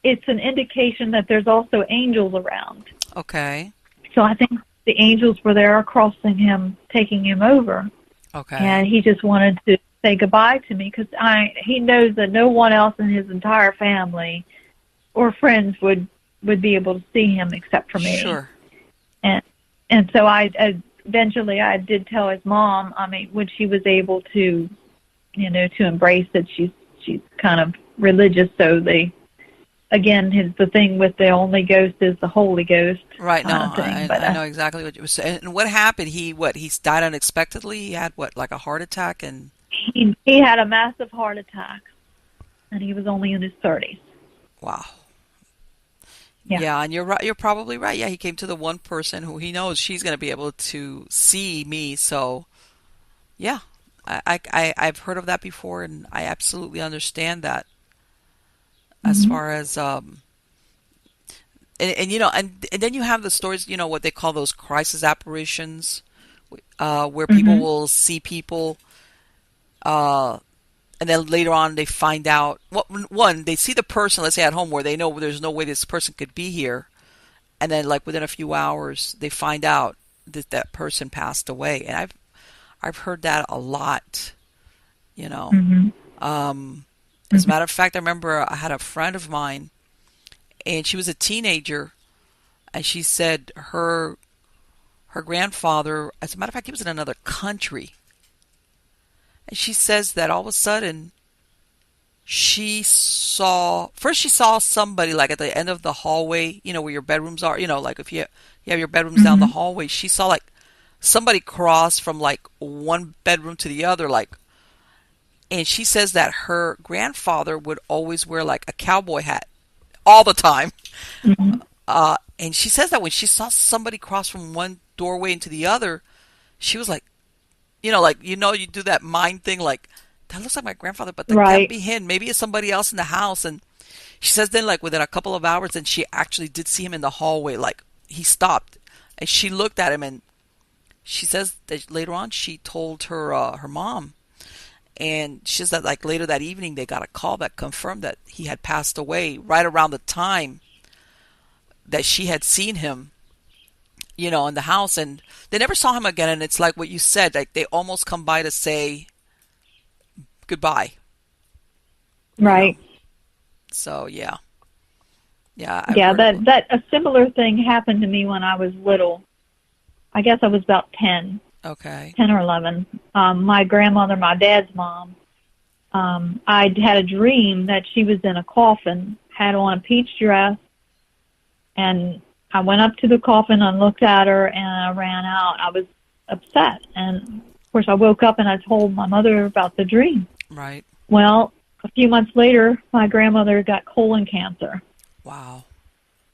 it's an indication that there's also angels around. Okay. So I think the angels were there crossing him, taking him over. Okay. And he just wanted to say goodbye to me because he knows that no one else in his entire family or friends would be able to see him except for me. Sure. And so I eventually I did tell his mom, when she was able to to embrace it. She's kind of religious, so again, the thing with the only ghost is the Holy Ghost Right. No, kind of thing. But I know exactly what you were saying. And what happened? He died unexpectedly? He had like a heart attack and he had a massive heart attack, and he was only in his 30s. wow. Yeah. Yeah, and you're right. You're probably right. Yeah, he came to the one person who he knows she's going to be able to see me. So, yeah, I've heard of that before, and I absolutely understand that. As Mm-hmm. far as and then you have the stories, what they call those crisis apparitions, where people Mm-hmm. will see people, and then later on they find out. One, they see the person, let's say at home, where they know there's no way this person could be here, and then like within a few hours they find out that that person passed away. And I've heard that a lot, you know. Mm-hmm. As a matter of fact, I remember I had a friend of mine, and she was a teenager, and she said her grandfather, as a matter of fact, he was in another country, and she says that all of a sudden she saw somebody like at the end of the hallway, where your bedrooms are, like if you have your bedrooms down the Mm-hmm. hallway, she saw like somebody cross from like one bedroom to the other, like. And she says that her grandfather would always wear like a cowboy hat all the time. Mm-hmm. And she says that when she saw somebody cross from one doorway into the other, she was like, you do that mind thing, like, that looks like my grandfather, but that can't Right. be him. Maybe it's somebody else in the house. And she says then, like, within a couple of hours, and she actually did see him in the hallway. Like, he stopped, and she looked at him, and she says that later on she told her mom. And she says that like later that evening they got a call that confirmed that he had passed away right around the time that she had seen him, in the house, and they never saw him again. And it's like what you said, like they almost come by to say goodbye, you know. Right. So yeah, I've Yeah, heard of. that a similar thing happened to me when I was little. I guess I was about Okay. 10 or 11. My grandmother, my dad's mom, I had a dream that she was in a coffin, had on a peach dress, and I went up to the coffin and looked at her, and I ran out. I was upset, and of course I woke up and I told my mother about the dream. Right. Well, a few months later, my grandmother got colon cancer, Wow.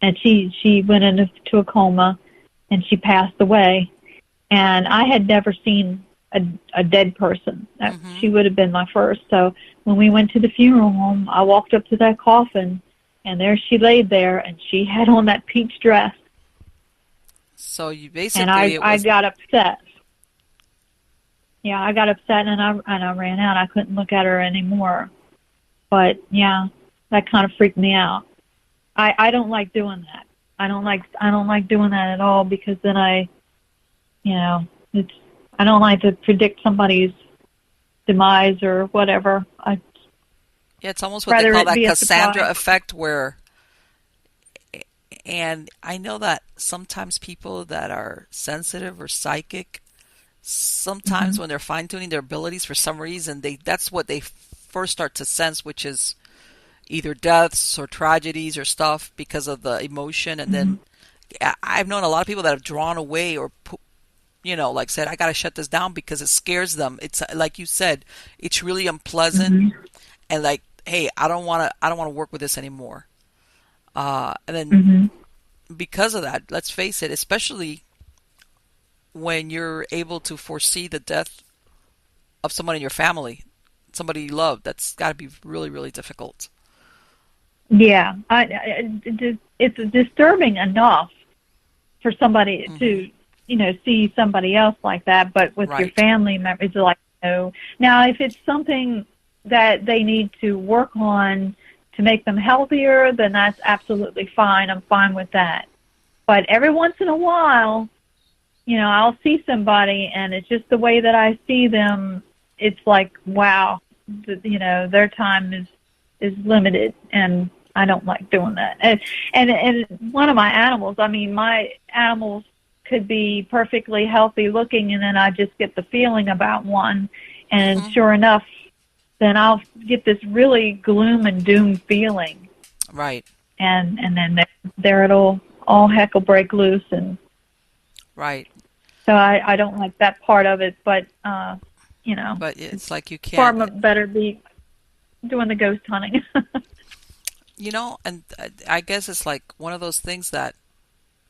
and she went into a coma, and she passed away. And I had never seen a dead person. Mm-hmm. She would have been my first. So when we went to the funeral home, I walked up to that coffin, and there she laid there, and she had on that peach dress. So you And basically I got upset. Yeah, I got upset, and I ran out. I couldn't look at her anymore. But yeah, that kind of freaked me out. I don't like doing that. I don't like doing that at all, because then I don't like to predict somebody's demise or whatever. Yeah, it's almost what they Rather call it that be a Cassandra surprise. effect, where, and I know that sometimes people that are sensitive or psychic, sometimes Mhm. when they're fine tuning their abilities, for some reason, that's what they first start to sense, which is either deaths or tragedies or stuff because of the emotion. And then Mhm. I've known a lot of people that have drawn away or like said, I got to shut this down because it scares them. It's like you said, it's really unpleasant, Mhm. and like, hey, I don't want to work with this anymore. And then Mhm. because of that, let's face it, especially when you're able to foresee the death of someone in your family, somebody you love, that's got to be really, really difficult. Yeah, it's disturbing enough for somebody Hmm. to see somebody else like that, but with your Right. family members, it's like, no. Now, if it's something that they need to work on to make them healthier, then that's absolutely fine. I'm fine with that. But every once in a while, I'll see somebody, and it's just the way that I see them. It's like, wow, their time is limited, and I don't like doing that. And one of my animals, my animals could be perfectly healthy looking, and then I just get the feeling about one, and Hmm. sure enough, then I'll get this really gloom and doom feeling. Right. And then there it'll, all heck will break loose. And right. So I don't like that part of it, but, you know. But it's like you far can't. better be doing the ghost hunting. You know, and I guess it's like one of those things that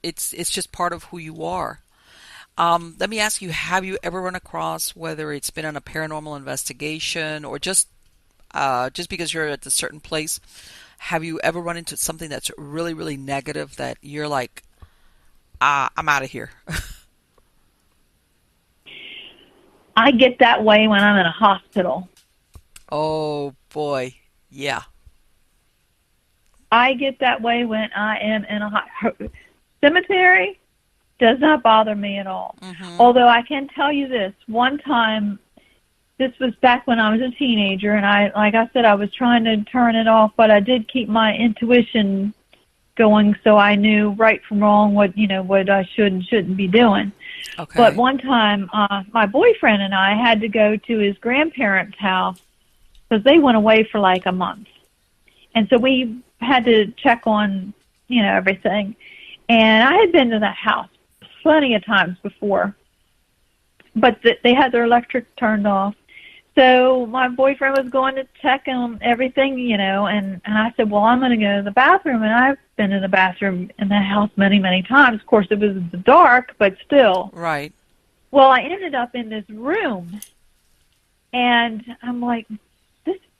it's just part of who you are. Let me ask you, have you ever run across, whether it's been on a paranormal investigation or just because you're at a certain place, have you ever run into something that's really, really negative that you're like, I'm out of here? I get that way when I'm in a hospital. Oh, boy. Yeah. I get that way when I am in a cemetery. Does not bother me at all. Mm-hmm. Although I can tell you this, one time, this was back when I was a teenager, and like I said, I was trying to turn it off, but I did keep my intuition going, so I knew right from wrong, what I should and shouldn't be doing. Okay. But one time, my boyfriend and I had to go to his grandparents' house because they went away for like a month, and so we had to check on, everything. And I had been to that house plenty of times before, but they had their electric turned off. So my boyfriend was going to check on everything, and I said, well, I'm going to go to the bathroom. And I've been in the bathroom in that house many, many times. Of course, it was dark, but still. Right. Well, I ended up in this room, and I'm like,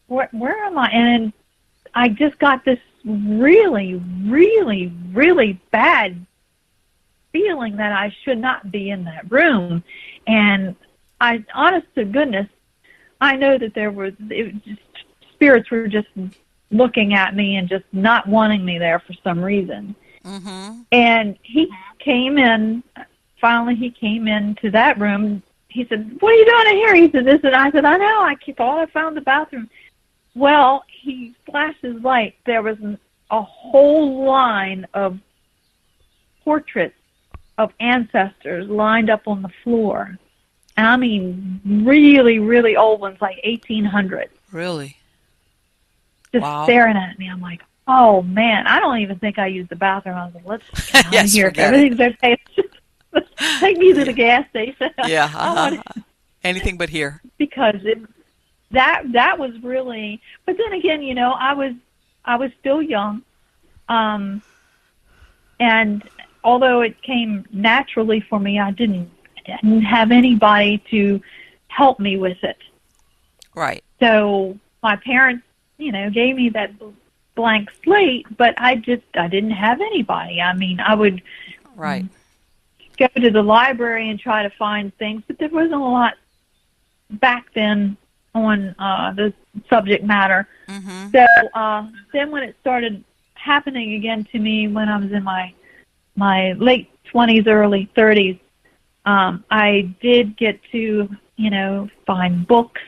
where am I? And I just got this really, really, really bad feeling that I should not be in that room. And honest to goodness, I know that spirits were just looking at me and just not wanting me there for some reason. Mm-hmm. And finally he came into that room. He said, what are you doing in here? He said this, and I said, I know, I thought I found the bathroom. Well, he flashed his light. There was a whole line of portraits of ancestors lined up on the floor. And I mean, really, really old ones, like 1800. Really? Just staring at me. I'm like, oh, man, I don't even think I used the bathroom. I was like, let's get out of here. If everything's okay, take me to the gas station. Yeah, anything but here. Because that was really, but then again, I was still young, and although it came naturally for me, I didn't have anybody to help me with it. Right. So my parents, gave me that blank slate, but I didn't have anybody. I mean, I would go to the library and try to find things, but there wasn't a lot back then on the subject matter. Mm-hmm. So then when it started happening again to me when I was in my late 20s, early 30s, I did get to, find books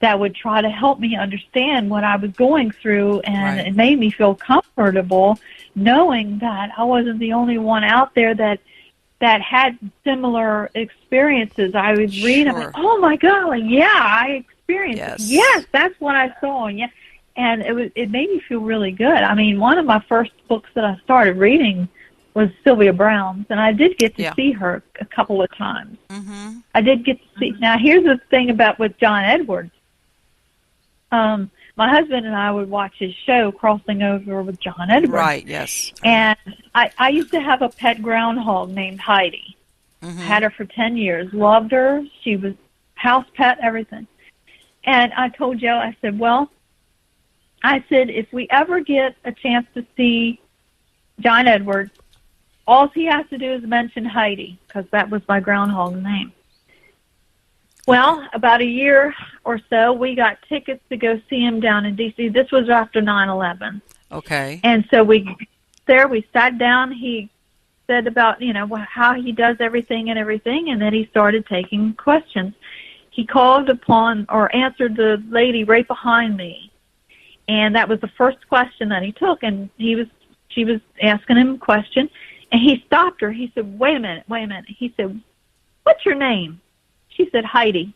that would try to help me understand what I was going through, and it made me feel comfortable knowing that I wasn't the only one out there that had similar experiences. I would read, I'm like, oh my God, like, yeah, I experienced it. Yes, that's what I saw. Yeah. And it made me feel really good. I mean, one of my first books that I started reading was Sylvia Browne's, and I did get to see her a couple of times. Mm-hmm. I did get to see. Now, here's the thing with John Edwards. My husband and I would watch his show, Crossing Over with John Edwards. Right, yes. And I used to have a pet groundhog named Heidi. Mm-hmm. I had her for 10 years. Loved her. She was house pet, everything. And I told Joe, I said, if we ever get a chance to see John Edwards, all he has to do is mention Heidi, because that was my groundhog's name. Well, about a year or so, we got tickets to go see him down in D.C. This was after 9/11. Okay. And so we sat down. He said about, how he does everything, and then he started taking questions. He called upon or answered the lady right behind me, and that was the first question that he took, and she was asking him a question, and he stopped her. He said, wait a minute. He said, what's your name? She said, Heidi.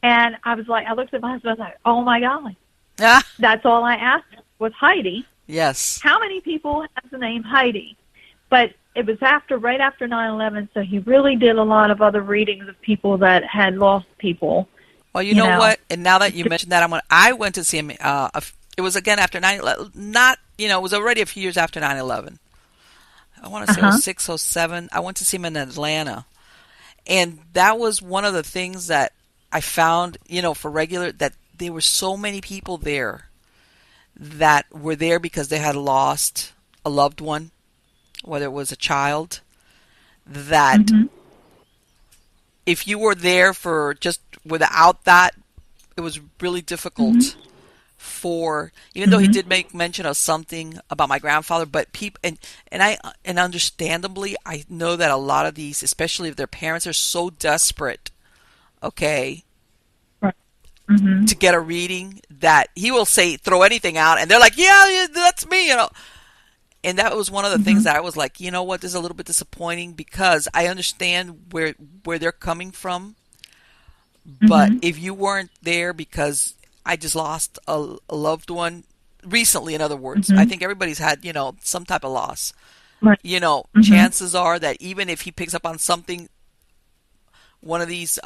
And I was like, I looked at my husband, I was like, oh my God. Ah, That's all I asked was Heidi. yes. How many people have the name Heidi? But it was right after 9/11, so he really did a lot of other readings of people that had lost people. Well, you know what? And now that you mentioned that, I went to see him. It was again after 9/11. Not, it was already a few years after 9/11. I want to say it was 06, 07. I went to see him in Atlanta. And that was one of the things that I found, for regular, that there were so many people there that were there because they had lost a loved one, whether it was a child, that if you were there for just without that, it was really difficult for, even though he did make mention of something about my grandfather, but people, and understandably, I know that a lot of these, especially if their parents are so desperate, okay, to get a reading, that he will say, throw anything out, and they're like, yeah, that's me, And that was one of the things that I was like, you know what, this is a little bit disappointing, because I understand where they're coming from, but if you weren't there because I just lost a loved one recently, in other words, I think everybody's had, some type of loss. Right. Chances are that even if he picks up on something, one of these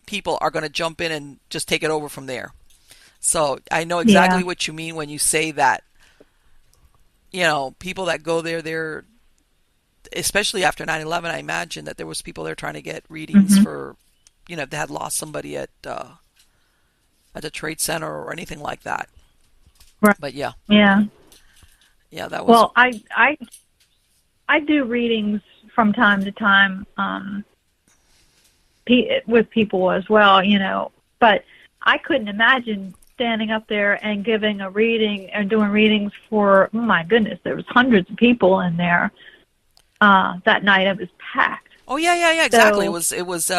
people are going to jump in and just take it over from there. So I know exactly what you mean when you say that, people that go there, they're, especially after 9/11, I imagine that there was people there trying to get readings for, if they had lost somebody at the Trade Center or anything like that. Right. But yeah, that was. Well, I do readings from time to time with people as well, but I couldn't imagine standing up there and giving a reading and doing readings for, oh my goodness, there was hundreds of people in there that night. It was packed. Oh yeah, exactly. So, it was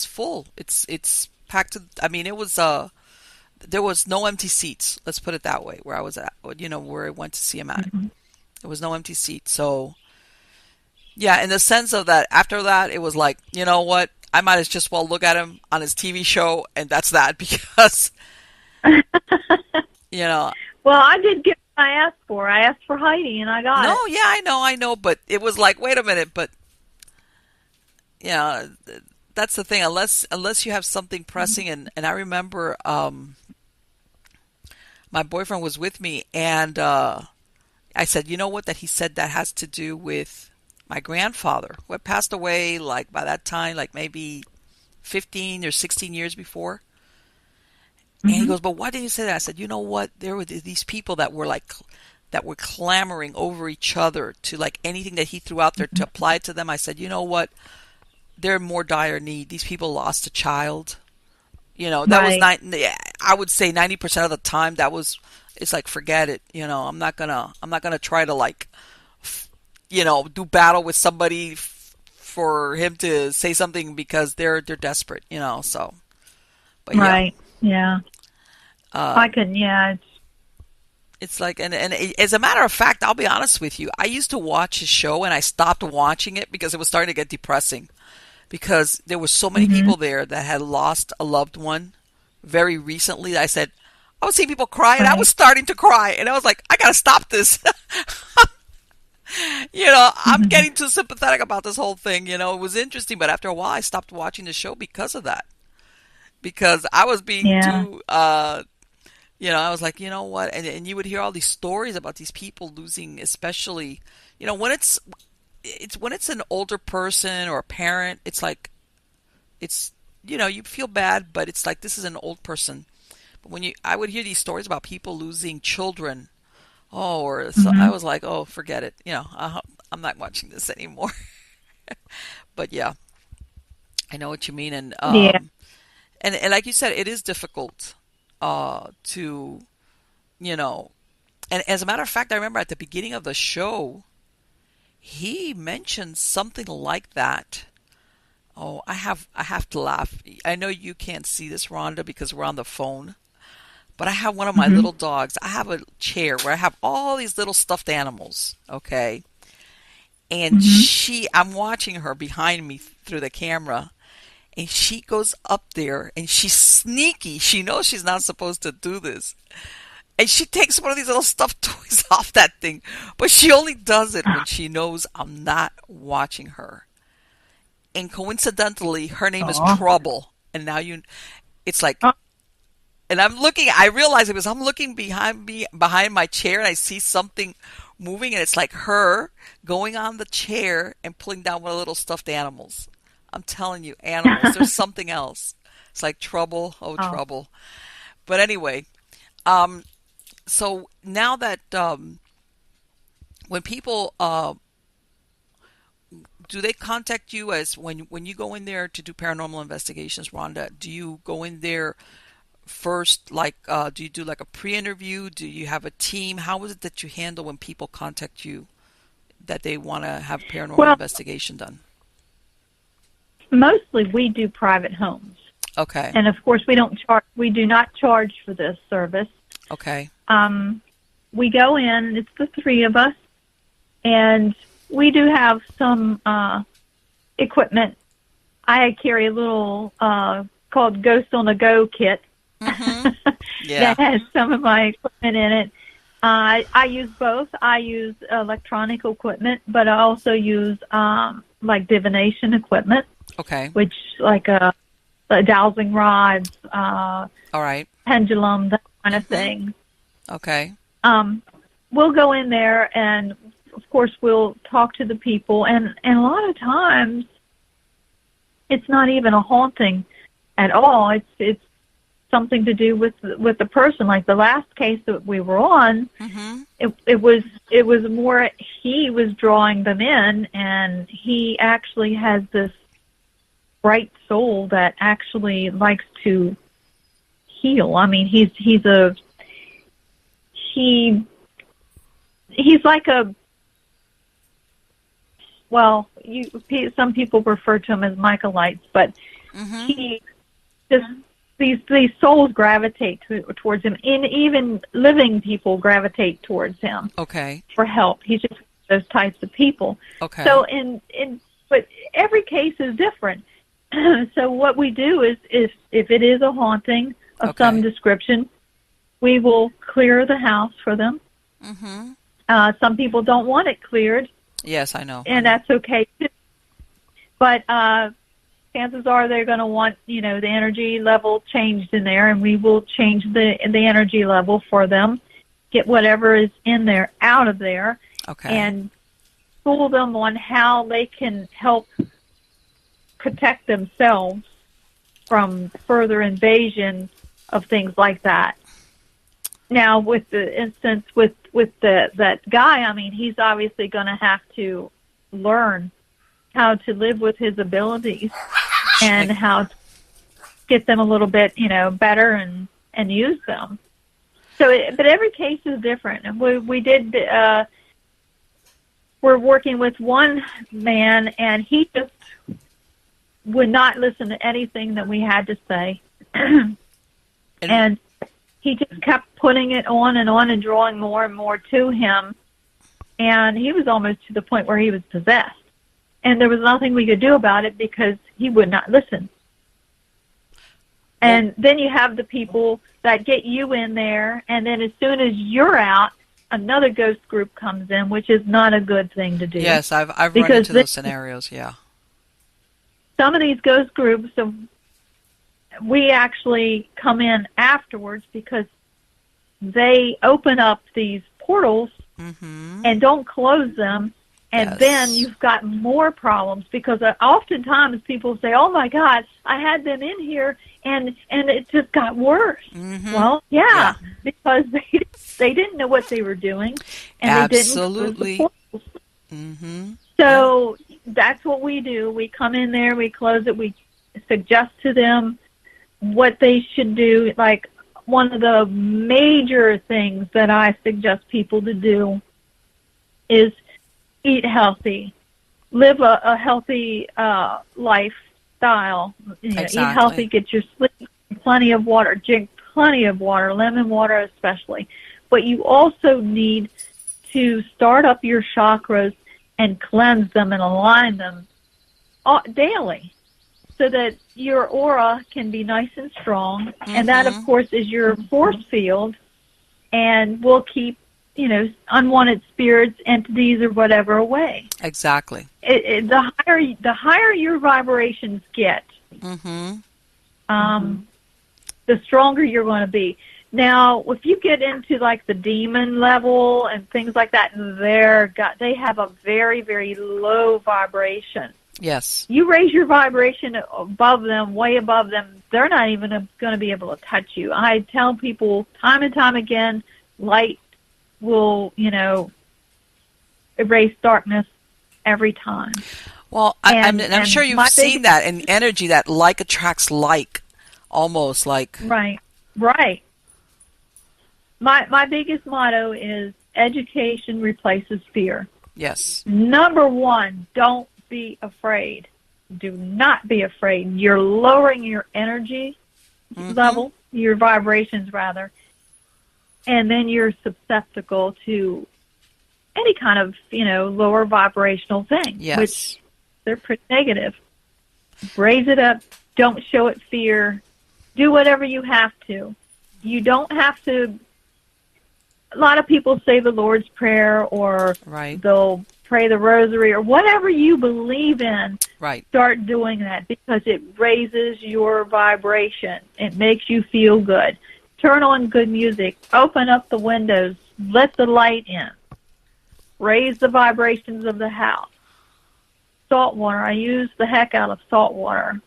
full. It's packed. I mean, it was there was no empty seats. Let's put it that way. Where I was at, where I went to see him at, there was no empty seats. So yeah, in the sense of that, after that, it was like, you know what, I might as just well look at him on his TV show, and that's that, because Well, I did get what I asked for. I asked for Heidi, and I got it. No, yeah, I know, but it was like, wait a minute, but that's the thing. Unless you have something pressing, and I remember my boyfriend was with me, and I said, you know what, that he said that has to do with my grandfather, who had passed away, like by that time, like maybe 15 or 16 years before. And he goes, but why didn't you say that? I said, you know what, there were these people that were clamoring over each other to, like, anything that he threw out there to apply to them. I said, you know what, they're in more dire need. These people lost a child. That was I would say 90% of the time it's like, forget it. I'm not gonna try to, like, do battle with somebody for him to say something because they're desperate. So, but right, yeah. I can, It's like, and as a matter of fact, I'll be honest with you, I used to watch his show, and I stopped watching it because it was starting to get depressing, because there were so many people there that had lost a loved one very recently. I said, I was seeing people cry, and I was starting to cry, and I was like, I gotta stop this. I'm getting too sympathetic about this whole thing. It was interesting, but after a while, I stopped watching the show because of that, because I was being too I was like, you know what? And you would hear all these stories about these people losing, especially, when it's when it's an older person or a parent, it's like, you feel bad, but it's like, this is an old person. But I would hear these stories about people losing children. I was like, oh, forget it. I'm not watching this anymore. But yeah, I know what you mean. And, and like you said, it is difficult to, and as a matter of fact, I remember at the beginning of the show, he mentioned something like that. Oh, I have to laugh. I know you can't see this, Rhonda, because we're on the phone, but I have one of my little dogs. I have a chair where I have all these little stuffed animals, okay? And I'm watching her behind me through the camera, And she goes up there and she's sneaky. She knows she's not supposed to do this. And she takes one of these little stuffed toys off that thing. But she only does it when she knows I'm not watching her. And coincidentally, her name is Aw. Trouble. And now it's like, and I realize it because I'm looking behind my chair, and I see something moving, and it's like her going on the chair and pulling down one of the little stuffed animals. I'm telling you, animals. There's something else. It's like trouble, oh trouble. But anyway, so now that when people do they contact you as when you go in there to do paranormal investigations, Rhonda? Do you go in there first, like do you do like a pre-interview? Do you have a team? How is it that you handle when people contact you that they want to have paranormal investigation done? Mostly we do private homes. Okay. And of course we do not charge for this service. Okay. We go in, it's the three of us, and we do have some equipment. I carry a little called Ghost on the Go kit. Mm-hmm. Yeah. That has some of my equipment in it. I use both. I use electronic equipment, but I also use like divination equipment. Okay. Which like dowsing rods, all right, pendulum, that kind of thing. Okay. We'll go in there, and of course we'll talk to the people, and a lot of times it's not even a haunting at all. It's something to do with the person. Like the last case that we were on, it was more he was drawing them in, and he actually has this bright soul that actually likes to heal. I mean, he's like a, well, some people refer to him as Michaelites, but he just these souls gravitate towards him, and even living people gravitate towards him. Okay. For help. He's just those types of people. Okay. So but every case is different. So what we do is if it is a haunting of some description, we will clear the house for them. Some people don't want it cleared. Yes, I know. And that's okay too. But chances are they're going to want, the energy level changed in there, and we will change the energy level for them, get whatever is in there out of there, and school them on how they can help protect themselves from further invasion of things like that. Now, with the instance with that guy, I mean, he's obviously going to have to learn how to live with his abilities and how to get them a little bit, better and use them. So, but every case is different. And we're working with one man, and he just would not listen to anything that we had to say. And he just kept putting it on and drawing more and more to him. And he was almost to the point where he was possessed. And there was nothing we could do about it because he would not listen. And then you have the people that get you in there, and then as soon as you're out, another ghost group comes in, which is not a good thing to do. Yes, I've run into those scenarios, yeah. Some of these ghost groups, we actually come in afterwards because they open up these portals and don't close them, and then you've got more problems because oftentimes people say, "Oh my God, I had them in here and it just got worse." Well, yeah, because they didn't know what they were doing, and they didn't close the portals. So that's what we do. We come in there, we close it, we suggest to them what they should do. Like one of the major things that I suggest people to do is eat healthy, live a healthy lifestyle. Eat healthy, get your sleep, plenty of water, drink plenty of water, lemon water especially. But you also need to start up your chakras and cleanse them and align them daily. so that your aura can be nice and strong. And that, of course, is your force field and will keep, unwanted spirits, entities, or whatever away. Exactly. The higher your vibrations get, the stronger you're going to be. Now, if you get into like the demon level and things like that, they have a very, very low vibration. Yes. You raise your vibration above them, way above them, they're not even going to be able to touch you. I tell people time and time again, light will, erase darkness every time. Well, I'm sure you've seen that in energy, that like attracts like, almost like. Right. My biggest motto is education replaces fear. Yes. Number one, don't be afraid. Do not be afraid. You're lowering your energy level, your vibrations rather, and then you're susceptible to any kind of, lower vibrational thing, which they're pretty negative. Raise it up. Don't show it fear. Do whatever you have to. You don't have to. A lot of people say the Lord's Prayer, or they'll pray the rosary, or whatever you believe in. Right. Start doing that because it raises your vibration. It makes you feel good. Turn on good music. Open up the windows. Let the light in. Raise the vibrations of the house. Salt water. I use the heck out of salt water.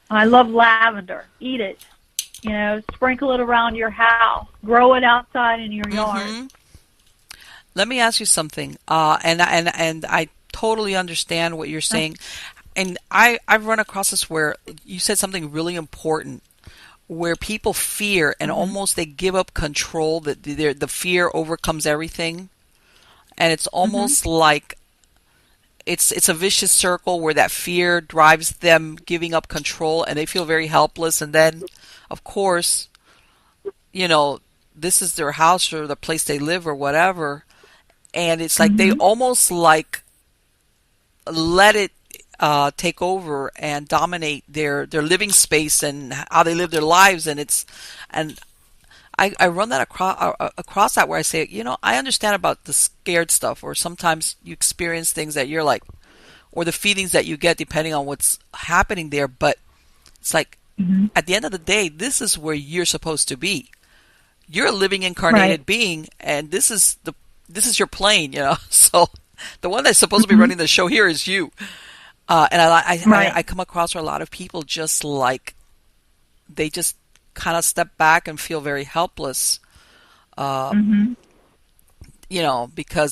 I love lavender. Eat it. Sprinkle it around your house. Grow it outside in your yard. Let me ask you something. And I totally understand what you're saying. And I've run across this where you said something really important, where people fear and almost they give up control. That the fear overcomes everything, and it's almost like it's a vicious circle where that fear drives them giving up control, and they feel very helpless. And then, of course, this is their house or the place they live or whatever, and it's like they almost like let it take over and dominate their living space and how they live their lives. And I run that across that where I say, I understand about the scared stuff, or sometimes you experience things that you're like, or the feelings that you get depending on what's happening there. But it's like, at the end of the day, this is where you're supposed to be. You're a living incarnated being, and this is your plane, So the one that's supposed to be running the show here is you. And I come across where a lot of people just like, they just kind of step back and feel very helpless, because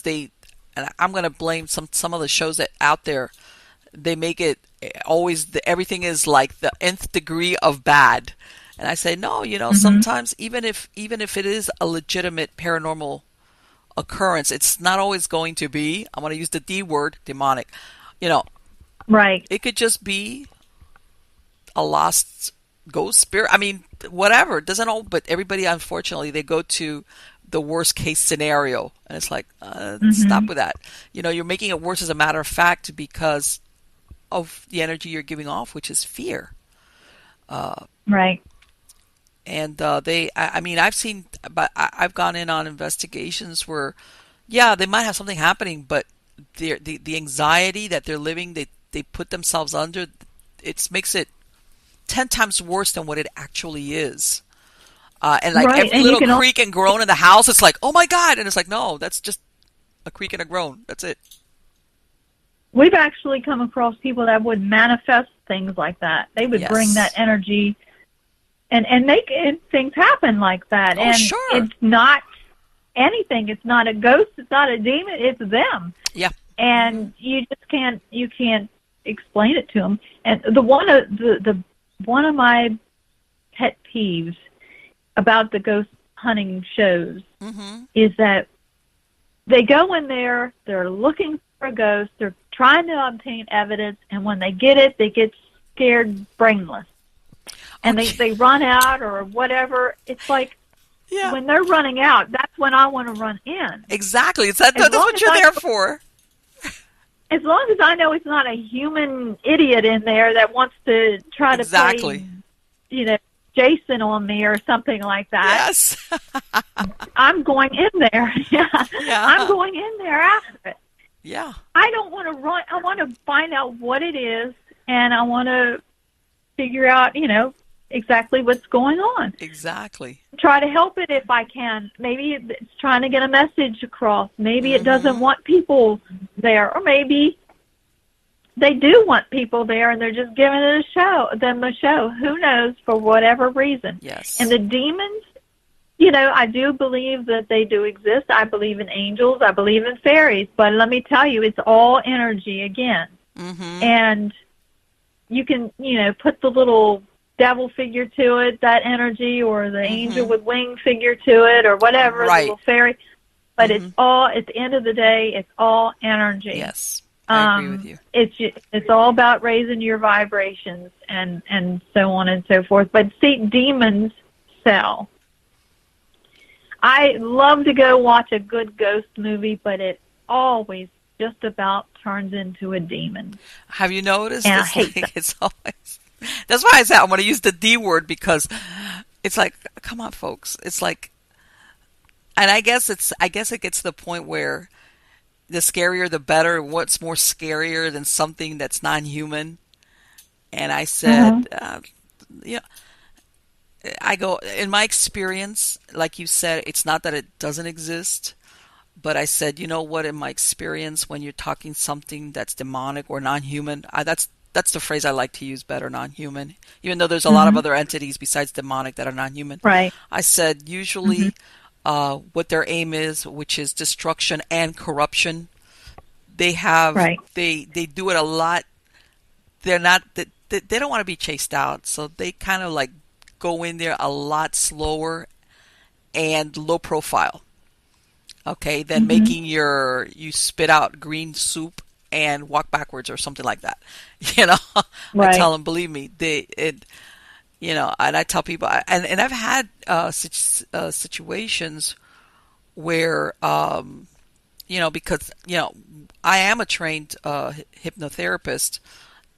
and I'm going to blame some of the shows that out there, they make it always, everything is like the nth degree of bad. And I say, no, sometimes even if it is a legitimate paranormal occurrence, it's not always going to be, I'm going to use the D word, demonic, Right. It could just be a lost ghost spirit. I mean, whatever. It doesn't all, but everybody, unfortunately, they go to the worst case scenario. And it's like, stop with that. You're making it worse as a matter of fact because of the energy you're giving off, which is fear. Right. And I've seen, but I've gone in on investigations where, they might have something happening, but the anxiety that they're living, they put themselves under, it makes it 10 times worse than what it actually is. And like every little creak and groan in the house, it's like, oh my God. And it's like, no, that's just a creak and a groan. That's it. We've actually come across people that would manifest things like that. They would bring that energy and make things happen like that. Oh, and sure. It's not anything. It's not a ghost. It's not a demon. It's them. Yeah. And you just can't explain it to them. And one of my pet peeves about the ghost hunting shows is that they go in there, they're looking for a ghost, they're trying to obtain evidence, and when they get it, they get scared brainless. And they run out or whatever. It's like, when they're running out, that's when I want to run in. Exactly. That's what you're there for. as long as I know it's not a human idiot in there that wants to try to play, you know, Jason on me or something like that. Yes. I'm going in there. Yeah. I'm Yeah. going in there after it. Yeah. I don't want to run. I want to find out what it is, and I want to figure out, you know, exactly what's going on. Exactly. Try to help it if I can. Maybe it's trying to get a message across. Maybe it doesn't want people there, or maybe they do want people there and they're just giving it a show. Who knows, for whatever reason. Yes. And the demons, you know, I do believe that they do exist. I believe in angels. I believe in fairies. But let me tell you, it's all energy again. And you can, you know, put the little devil figure to it, that energy, or the angel with wing figure to it, or whatever, the little fairy. But it's all, at the end of the day, it's all energy. Yes. I agree with you. It's all about raising your vibrations and so on and so forth. But see, demons sell. I love to go watch a good ghost movie, but it always just about turns into a demon. Have you noticed? And I hate that. It's always. That's why I said I'm going to use the D word, because it's like, come on, folks. It's like, and I guess it gets to the point where the scarier the better. What's more scarier than something that's non-human? And I said, you know, I go, in my experience, like you said, it's not that it doesn't exist, but I said, you know what, in my experience, when you're talking something that's demonic or non-human, that's the phrase I like to use better, non-human, even though there's a lot of other entities besides demonic that are non-human. Right. I said, usually what their aim is, which is destruction and corruption, they have, they do it a lot. They're not, they don't want to be chased out, so they kind of like go in there a lot slower and low profile. Okay, than making you spit out green soup and walk backwards or something like that. You know, I tell them, believe me, you know, and I tell people, and I've had situations where, you know, because, you know, I am a trained hypnotherapist,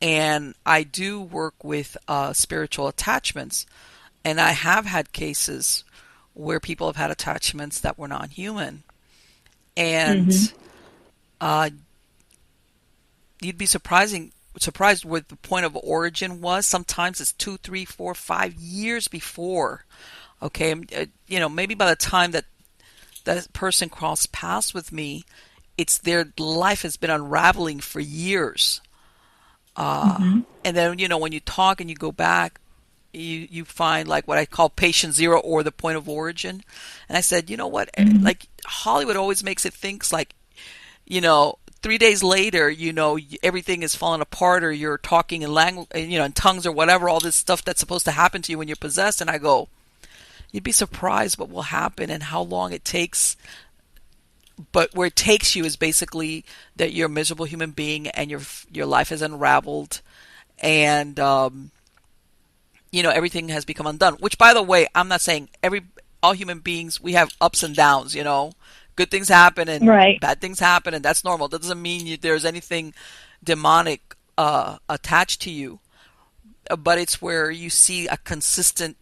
and I do work with spiritual attachments, and I have had cases where people have had attachments that were non-human, and you'd be surprised what the point of origin was. Sometimes it's 2, 3, 4, 5 years before. Okay, you know, maybe by the time that that person crossed paths with me, it's their life has been unraveling for years. And then, you know, when you talk and you go back, you find like what I call patient zero, or the point of origin. And I said, you know what, like Hollywood always makes it think like, you know, 3 days later, you know, everything is falling apart, or you're talking in language, you know, in tongues or whatever, all this stuff that's supposed to happen to you when you're possessed. And I go, you'd be surprised what will happen and how long it takes. But where it takes you is basically that you're a miserable human being and your life is unraveled, and you know, everything has become undone. Which, by the way, I'm not saying all human beings, we have ups and downs. You know, good things happen and bad things happen, and that's normal. That doesn't mean there's anything demonic attached to you, but it's where you see a consistent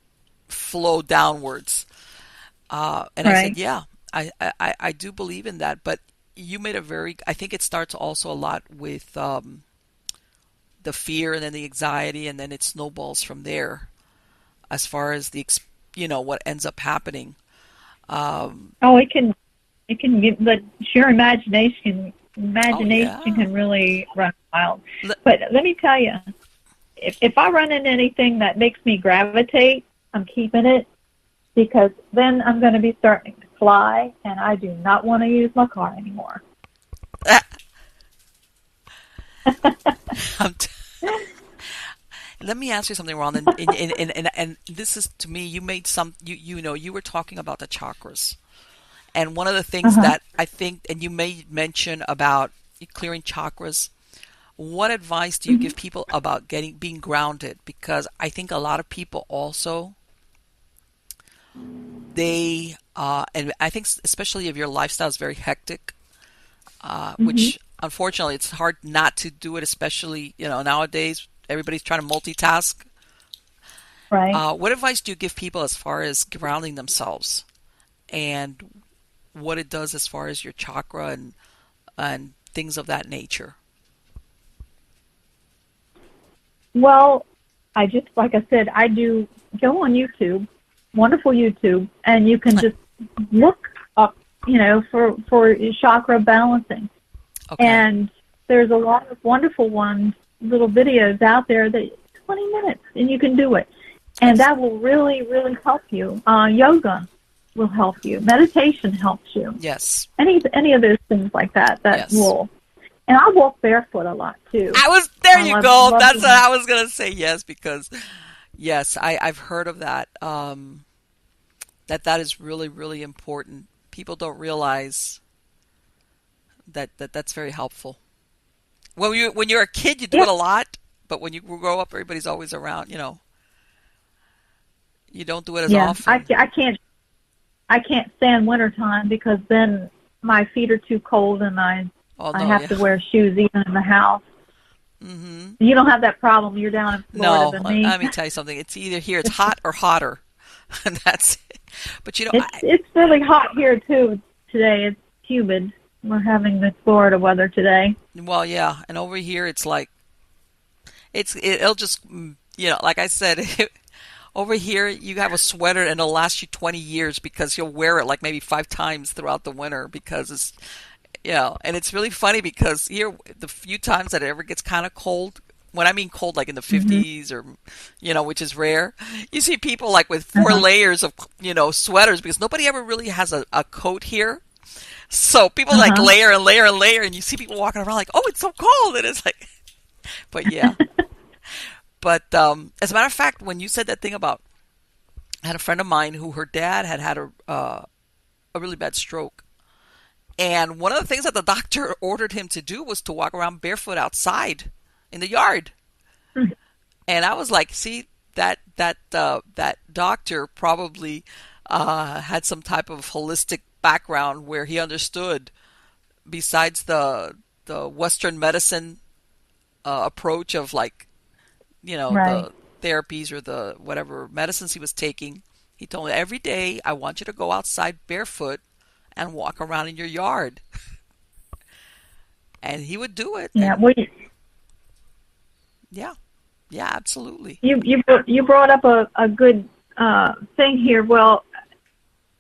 flow downwards. And I said, yeah. I do believe in that, but you made I think it starts also a lot with the fear and then the anxiety, and then it snowballs from there as far as you know, what ends up happening. It can get, the sheer imagination can really run wild. But let me tell you, if I run into anything that makes me gravitate, I'm keeping it, because then I'm going to be starting to fly, and I do not want to use my car anymore. Let me ask you something, Ron. And this is, to me, you made you know, you were talking about the chakras, and one of the things that I think, and you made mention about clearing chakras. What advice do you give people about being grounded? Because I think a lot of people also, and I think especially if your lifestyle is very hectic, Hmm. which unfortunately it's hard not to do it, especially, nowadays everybody's trying to multitask. Right. What advice do you give people as far as grounding themselves and what it does as far as your chakra and things of that nature? Well, I just, like I said, I do go on YouTube, wonderful YouTube, and you can just look up, for chakra balancing. Okay. And there's a lot of wonderful ones, little videos out there that 20 minutes and you can do it. And Yes. that will really, really help you. Yoga will help you. Meditation helps you. Yes. Any of those things like that Yes. will. And I walk barefoot a lot too. There I you love go. love That's what doing. I was gonna say. Yes, because yes, I've heard of that. That is really, really important. People don't realize that's very helpful. When you're a kid, you do Yeah, it a lot, but when you grow up, everybody's always around. You don't do it as yeah. often. I can't stand wintertime because then my feet are too cold and Oh I no, have yeah. to wear shoes even in the house. Hmm. You don't have that problem. You're down in Florida No, than me. let me tell you something. It's either here, it's hot or hotter, and that's it. But It's really hot here too today. It's humid. We're having the Florida weather today. well, yeah, and over here it's like it'll just like I said, over here you have a sweater and it'll last you 20 years because you'll wear it like maybe 5 times throughout the winter because it's and it's really funny because here the few times that it ever gets kind of cold, when I mean cold like in the Hmm. 50s or which is rare, you see people like with four Uh-huh. layers of sweaters because nobody ever really has a coat here. So people like Uh-huh. layer and layer and layer, and you see people walking around like, "Oh, it's so cold," and it's like, but yeah. But as a matter of fact, when you said that thing about, I had a friend of mine who her dad had a really bad stroke, and one of the things that the doctor ordered him to do was to walk around barefoot outside in the yard. And I was like, see, that doctor probably had some type of holistic background where he understood, besides the Western medicine approach of like Right. the therapies or the whatever medicines he was taking. He told me every day I want you to go outside barefoot and walk around in your yard, and he would do it. Yeah. And Well, yeah, yeah, absolutely. you brought up a good thing here. Well,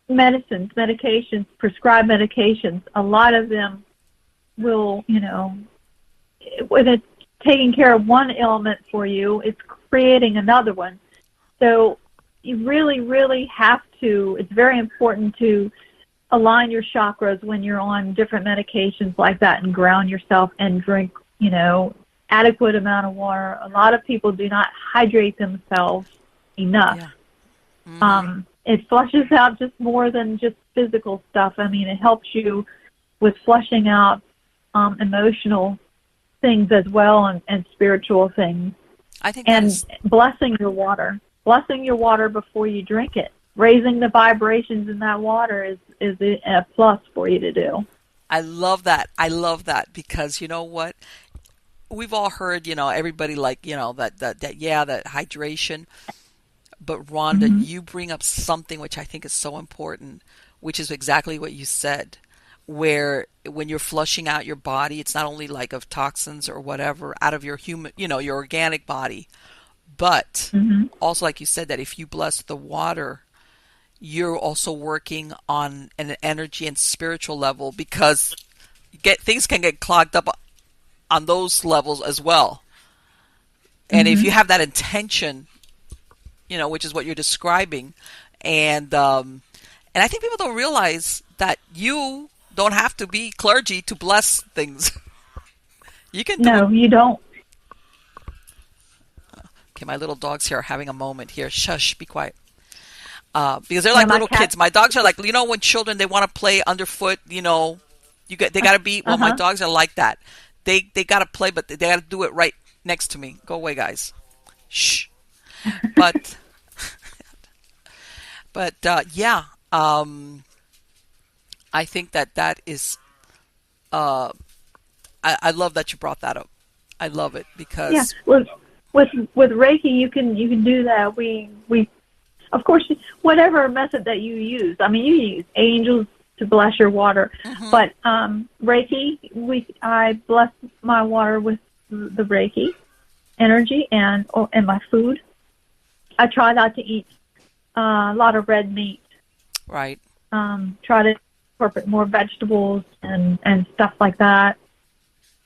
medications, prescribed medications. A lot of them will, when it's taking care of one ailment for you, it's creating another one. So you really, really have to. It's very important to align your chakras when you're on different medications like that and ground yourself and drink, adequate amount of water. A lot of people do not hydrate themselves enough. Yeah. Hmm. It flushes out just more than just physical stuff. I mean, it helps you with flushing out emotional things as well and spiritual things. I think that And is. blessing your water before you drink it. Raising the vibrations in that water is a plus for you to do. I love that. I love that because you know what? We've all heard, everybody like, that hydration. But Rhonda, Hmm. you bring up something which I think is so important, which is exactly what you said, where when you're flushing out your body, it's not only like of toxins or whatever out of your human, your organic body, but Hmm. also like you said that if you bless the water, you're also working on an energy and spiritual level because get things can get clogged up on those levels as well. And if Hmm. you have that intention, which is what you're describing, and I think people don't realize that you don't have to be clergy to bless things. You can do it. No, you don't. Okay, my little dogs here are having a moment here. Shush, be quiet. Because they're Yeah, like my little cat. kids. My dogs are like, when children they want to play underfoot, they got to be. Well, my Uh-huh. dogs are like that. They got to play, but they got to do it right next to me. Go away, guys. Shh. But yeah, I think that is uh, I love that you brought that up. I love it Yeah, because with Reiki, you can do that. We of course, whatever method that you use. I mean, you use angels to bless your water, hmm but Reiki, I bless my water with the Reiki energy and my food. I try not to eat a lot of red meat. right. Try to incorporate more vegetables and stuff like that.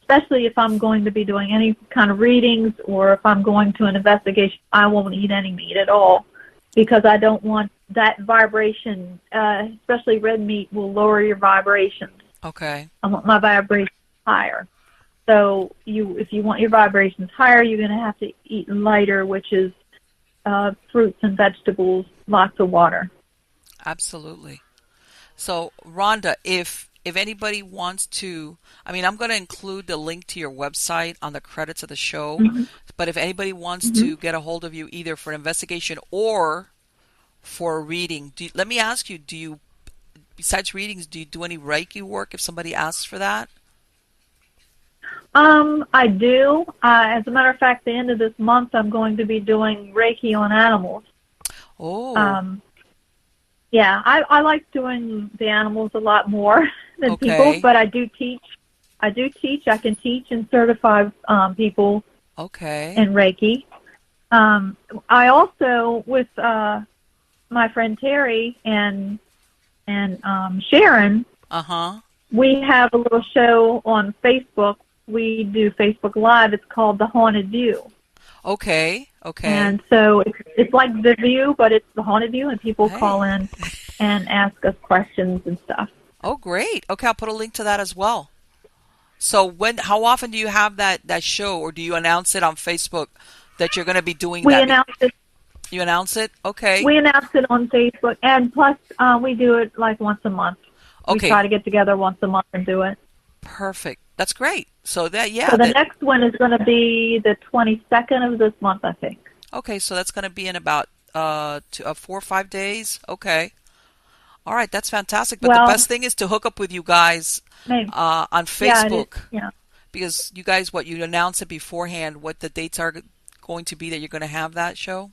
Especially if I'm going to be doing any kind of readings or if I'm going to an investigation, I won't eat any meat at all because I don't want that vibration, especially red meat will lower your vibrations. Okay. I want my vibrations higher. So if you want your vibrations higher, you're going to have to eat lighter, which is fruits and vegetables, lots of water. Absolutely. So, Rhonda, if anybody wants to, I mean, I'm going to include the link to your website on the credits of the show. Mm-hmm. But if anybody wants Mm-hmm. to get a hold of you either for an investigation or for a reading, let me ask you, do you, besides readings, do you do any Reiki work if somebody asks for that? I do. As a matter of fact, the end of this month, I'm going to be doing Reiki on animals. Oh, Um, yeah, I like doing the animals a lot more than people, okay. but I do teach. I do teach. I can teach and certify people Okay. in Reiki. I also, with my friend Terry and Sharon, Uh-huh. we have a little show on Facebook. We do Facebook Live. It's called The Haunted View. Okay. Okay. And so it's like The View, but it's The Haunted View, and people call Hey. in and ask us questions and stuff. Oh, great. Okay, I'll put a link to that as well. So how often do you have that show, or do you announce it on Facebook that you're going to be doing We that? announce it. You announce it? Okay. We announce it on Facebook, and plus we do it like once a month. We Okay. try to get together once a month and do it. Perfect. That's great. So So the that next one is going to be the 22nd of this month, I think. okay, so that's going to be in about 4 or 5 days. Okay. All right, that's fantastic. But the Well, best thing is to hook up with you guys maybe. on Yeah, it is. Facebook Yeah. because you guys, you announce it beforehand what the dates are going to be that you're going to have that show.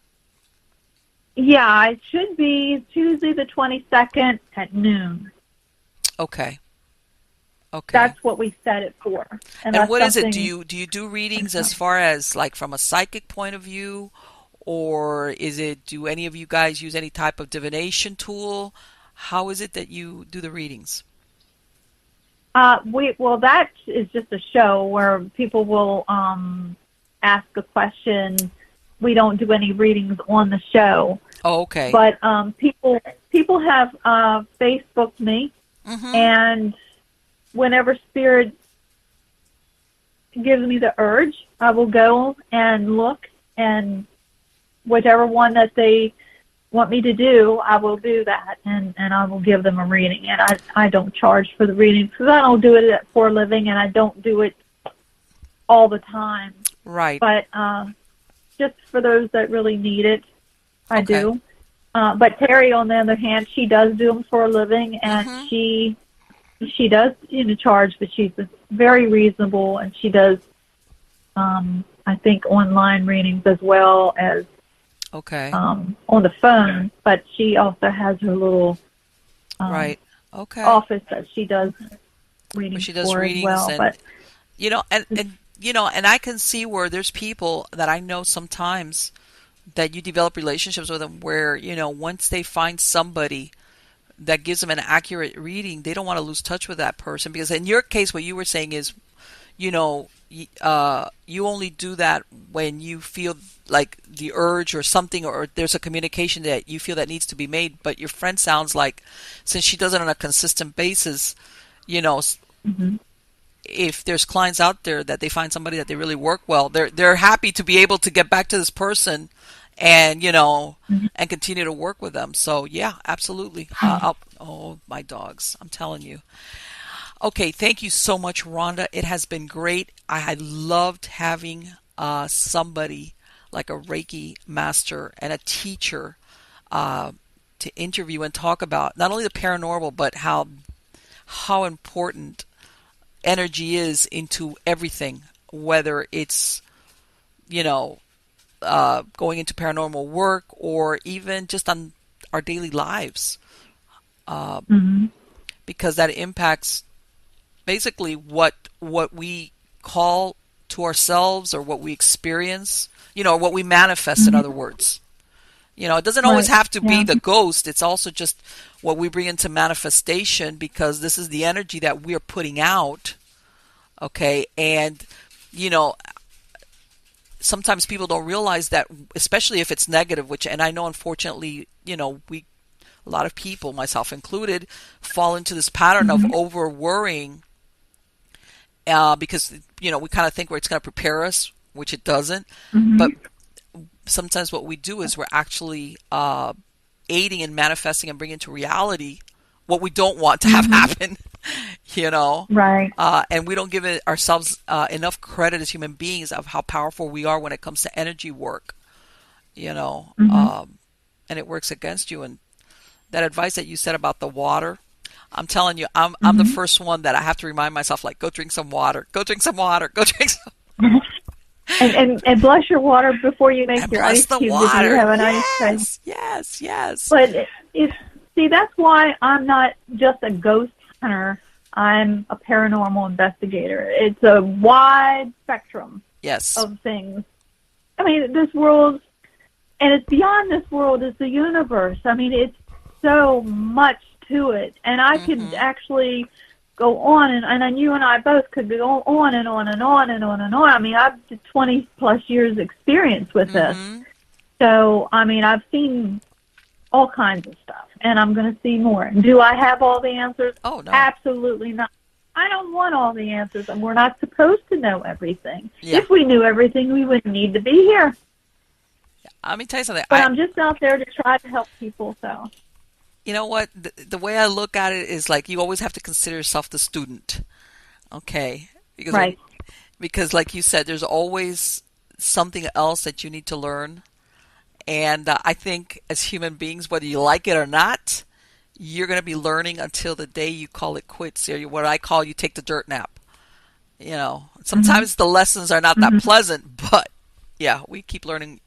Yeah, it should be Tuesday the 22nd at noon. Okay. Okay. That's what we set it for. And And that's what is it? something. Do you do readings as far as like from a psychic point of view, or is it, do any of you guys use any type of divination tool? How is it that you do the readings? Well, that is just a show where people will ask a question. We don't do any readings on the show, Oh, okay. but people have Facebooked me, Mm-hmm. and whenever Spirit gives me the urge, I will go and look, and whichever one that they want me to do, I will do that, and I will give them a reading. And I don't charge for the reading because I don't do it for a living, and I don't do it all the time. Right. But just for those that really need it, I Okay. do. But Terry, on the other hand, she does do them for a living, and Mm-hmm. she does charge, but she's very reasonable, and she does I think online readings as well as Okay. on the phone. But she also has her little Right. Okay. office that she does Where readings she does for as readings well. But and I can see where there's people that I know sometimes that you develop relationships with them where, once they find somebody that gives them an accurate reading, they don't want to lose touch with that person. Because in your case, what you were saying is, you only do that when you feel like the urge or something, or there's a communication that you feel that needs to be made. But your friend sounds like, since she does it on a consistent basis, you know, mhm. if there's clients out there that they find somebody that they really work well, they're happy to be able to get back to this person and Mhm. and continue to work with them. So yeah, absolutely. Oh, my dogs, I'm telling you. Okay, thank you so much, Rhonda. It has been great. I loved having somebody like a Reiki master and a teacher to interview and talk about not only the paranormal, but how important energy is into everything, whether it's, you know, going into paranormal work or even just on our daily lives, because that impacts basically what we call to ourselves or what we experience, what we manifest, in other words. It doesn't always Right. have to be Yeah. the ghost. It's also just what we bring into manifestation, because this is the energy that we're putting out. Okay. And, sometimes people don't realize that, especially if it's negative, and I know, unfortunately, a lot of people, myself included, fall into this pattern of over worrying, because, we kind of think where it's going to prepare us, which it doesn't. But sometimes what we do is we're actually aiding and manifesting and bringing to reality what we don't want to have happen, Right. and we don't give ourselves enough credit as human beings of how powerful we are when it comes to energy work, and it works against you. And that advice that you said about the water, I'm telling you, I'm the first one that I have to remind myself, like, go drink some water, go drink some water, go drink some. And bless your water before you make And your bless ice the cubes. water. If you have an Yes, ice tray. yes. But see, that's why I'm not just a ghost hunter. I'm a paranormal investigator. It's a wide spectrum Yes. of things. I mean, this world, and it's beyond this world, is the universe. I mean, it's so much to it. And I could actually go on, and you and I both could go on and on and on and on and on. I mean, I've 20 plus years experience with this. So, I mean, I've seen all kinds of stuff, and I'm going to see more. Do I have all the answers? Oh, no. Absolutely not. I don't want all the answers, and we're not supposed to know everything. Yeah. If we knew everything, we wouldn't need to be here. Let me tell you something. But I'm just out there to try to help people, so. You know what? The way I look at it is like, you always have to consider yourself the student. Okay? Because Right. because like you said, there's always something else that you need to learn. And I think as human beings, whether you like it or not, you're going to be learning until the day you call it quits, or what I call, you take the dirt nap. Sometimes the lessons are not that pleasant, but yeah, we keep learning,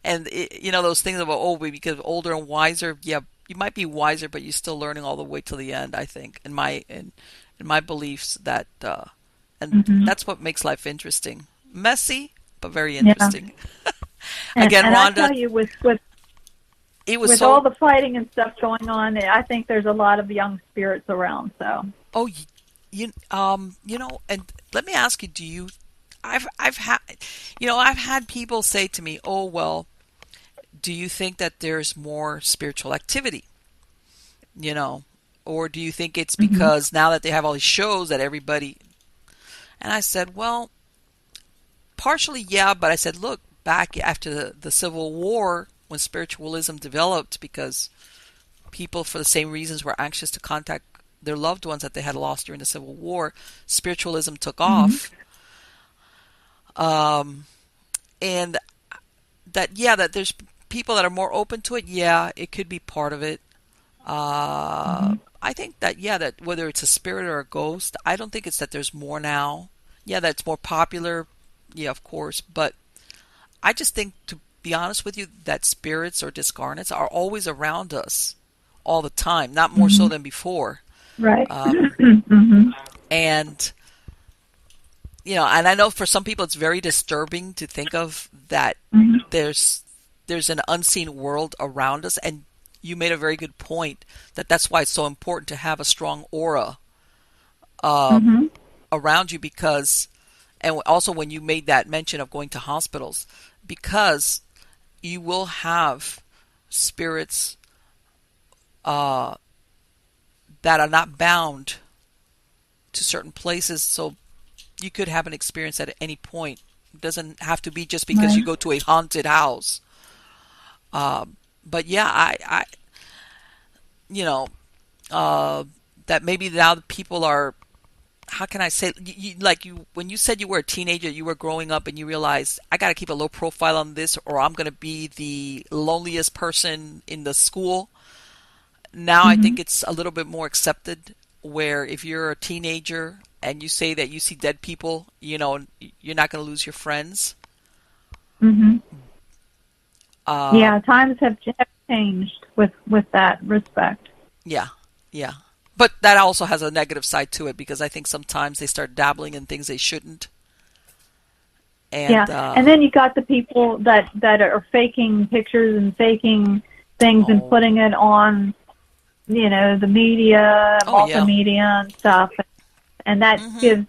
and those things about, oh, we become older and wiser. Yeah, you might be wiser, but you're still learning all the way to the end, I think, in my beliefs, that and that's what makes life interesting. Messy, but very interesting. Again, and Rhonda, I tell you, with it was with so, all the fighting and stuff going on, I think there's a lot of young spirits around. So. oh, and let me ask you, I've had people say to me, oh, well, do you think that there's more spiritual activity? Or do you think it's because now that they have all these shows that everybody, and I said, well, partially, yeah, but I said, look, back after the Civil War, when spiritualism developed, because people, for the same reasons, were anxious to contact their loved ones that they had lost during the Civil War, spiritualism took off. And that there's people that are more open to it. Yeah, it could be part of it. I think that whether it's a spirit or a ghost, I don't think it's that there's more now. Yeah, that's more popular. Yeah, of course. But I just think, to be honest with you, that spirits or discarnates are always around us all the time, not more so than before. Right. And, and I know for some people it's very disturbing to think of that there's an unseen world around us. And you made a very good point that's why it's so important to have a strong aura around you, because, and also when you made that mention of going to hospitals, because you will have spirits that are not bound to certain places, so you could have an experience at any point. It doesn't have to be just because you go to a haunted house. But yeah, I that maybe now the people are, how can I say, when you said you were a teenager, you were growing up and you realized, I got to keep a low profile on this or I'm going to be the loneliest person in the school. Now I think it's a little bit more accepted where if you're a teenager and you say that you see dead people, you're not going to lose your friends. Mhm. Uh, Yeah, times have changed with that respect. yeah, yeah. But that also has a negative side to it because I think sometimes they start dabbling in things they shouldn't. Yeah, And and then you got the people that are faking pictures and faking things and oh, putting it on, the media, oh yeah. multimedia and stuff, and that Mhm. gives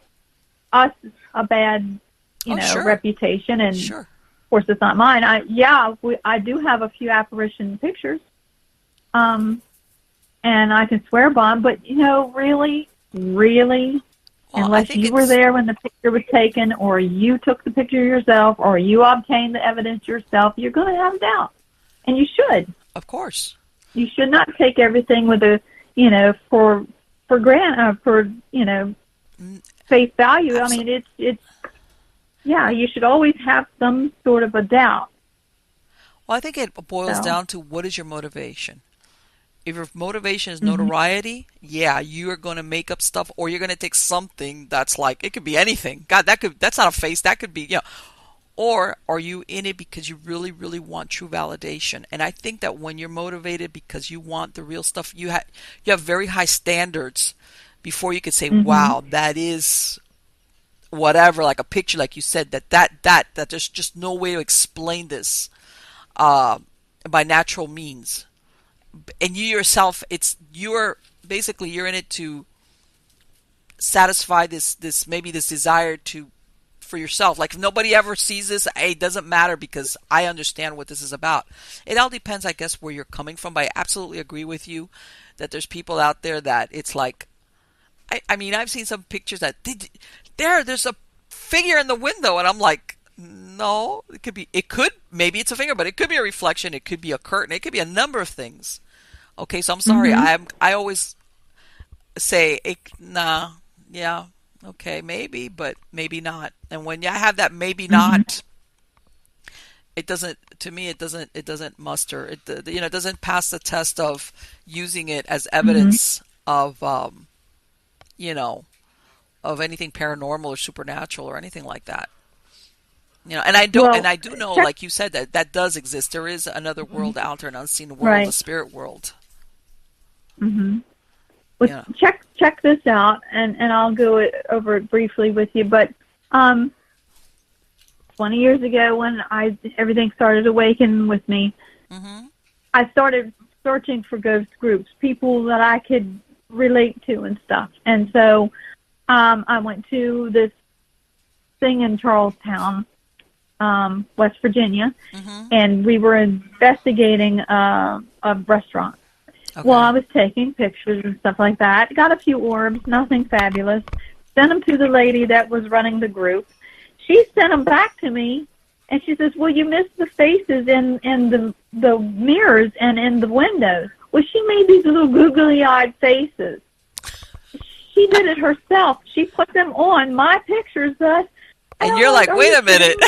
us a bad, Oh sure, reputation. And sure. of course, it's not mine. I do have a few apparition pictures, and I can swear by them. But really, really, Well, I unless think you were it's there when the picture was taken, or you took the picture yourself, or you obtained the evidence yourself, you're going to have doubt, and you should. of course. You should not take everything with a, for Mm, face value. I abso- mean, it's yeah. You should always have some sort of a doubt. Well, I think it boils So. down to what is your motivation. If your motivation is Mhm. notoriety, yeah, you are going to make up stuff, or you're going to take something that's like it could be anything. God, that's not a face. That could be Or are you in it because you really, really want true validation? And I think that when you're motivated because you want the real stuff, you have very high standards before you could say, Mhm. "Wow, that is whatever." Like a picture, like you said, that there's just no way to explain this uh, by natural means. And you yourself, you're basically you're in it to satisfy this maybe this desire to for yourself. Like if nobody ever sees this, it doesn't matter because I understand what this is about. It all depends, I guess, where you're coming from. But I absolutely agree with you that there's people out there that it's like, I mean, I've seen some pictures that there's a figure in the window, and I'm like, no, maybe it's a finger, but it could be a reflection, it could be a curtain, it could be a number of things. Okay, so I'm sorry, Mhm. I always say, nah, yeah, okay, maybe, but maybe not. And when I have that maybe Mhm. not, it doesn't. To me, it doesn't muster. It doesn't pass the test of using it as Mhm. evidence of you know, of anything paranormal or supernatural or anything like that. And Well, I do know, check. like you said, that does exist. There is another world out there, an unseen world, a Right. spirit world. Mhm. Well, You know. check this out, and I'll go over it briefly with you. But um, 20 years ago, when everything started awakening with me, Mhm. I started searching for ghost groups, people that I could relate to and stuff. And so I went to this thing in Charlestown, West Virginia, Mhm. and we were investigating a restaurant. Well, I Okay. was taking pictures and stuff like that. Got a few orbs, nothing fabulous. Sent them to the lady that was running the group. She sent them back to me, and she says, "Well, you missed the faces in the mirrors and in the windows." Well, she made these little googly-eyed faces. She did it herself. She put them on my pictures, thus, and And I'm you're like, like, "Are wait you a kidding minute. me?"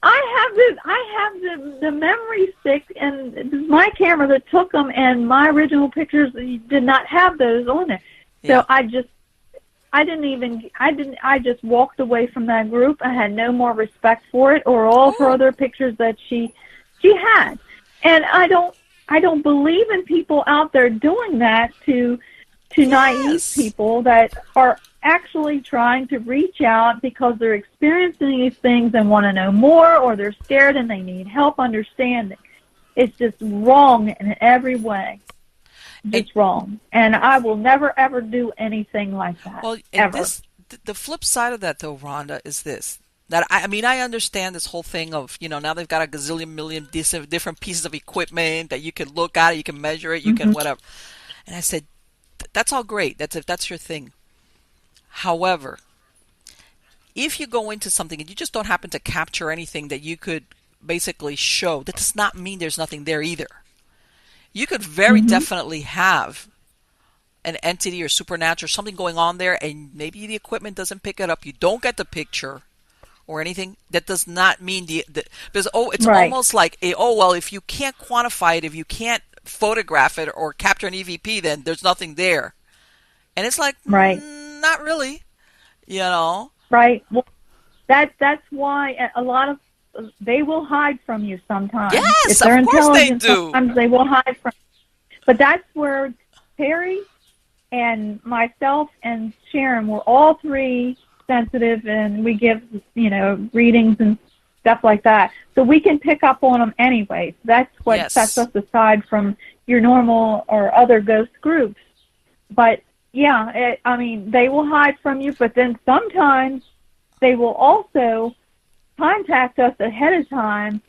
I have the memory stick, and it was my camera that took them, and my original pictures did not have those on there. Yeah. So I just walked away from that group. I had no more respect for it or all of her Oh, other pictures that she had. And I don't believe in people out there doing that to naive yes. people that are actually trying to reach out because they're experiencing these things and want to know more, or they're scared and they need help understanding. It's just wrong in every way. And Just wrong. And I will never, ever do anything like that. well, and Ever. the flip side of that though, Rhonda, is this. That I mean, I understand this whole thing of, now they've got a gazillion million different pieces of equipment that you can look at, you can measure it, you can Hmm. whatever. And I said, that's all great. That's if that's your thing. However, if you go into something and you just don't happen to capture anything that you could basically show, that does not mean there's nothing there either. You could very Hmm. definitely have an entity or supernatural something going on there, and maybe the equipment doesn't pick it up. You don't get the picture or anything. That does not mean because it's Right. almost like well, if you can't quantify it, if you can't photograph it or capture an EVP, then there's nothing there. And it's like, Right. not really, you know. Right. Well, that's why a lot of they will hide from you sometimes. If Yes, they're of course they intelligent, do. sometimes they will hide from. But that's where Terry and myself and Sharon were all three sensitive, and we give readings and stuff like that, so we can pick up on them anyway. That's what sets Yes. us aside from your normal or other ghost groups. But yeah, I mean, they will hide from you, but then sometimes they will also contact us ahead of time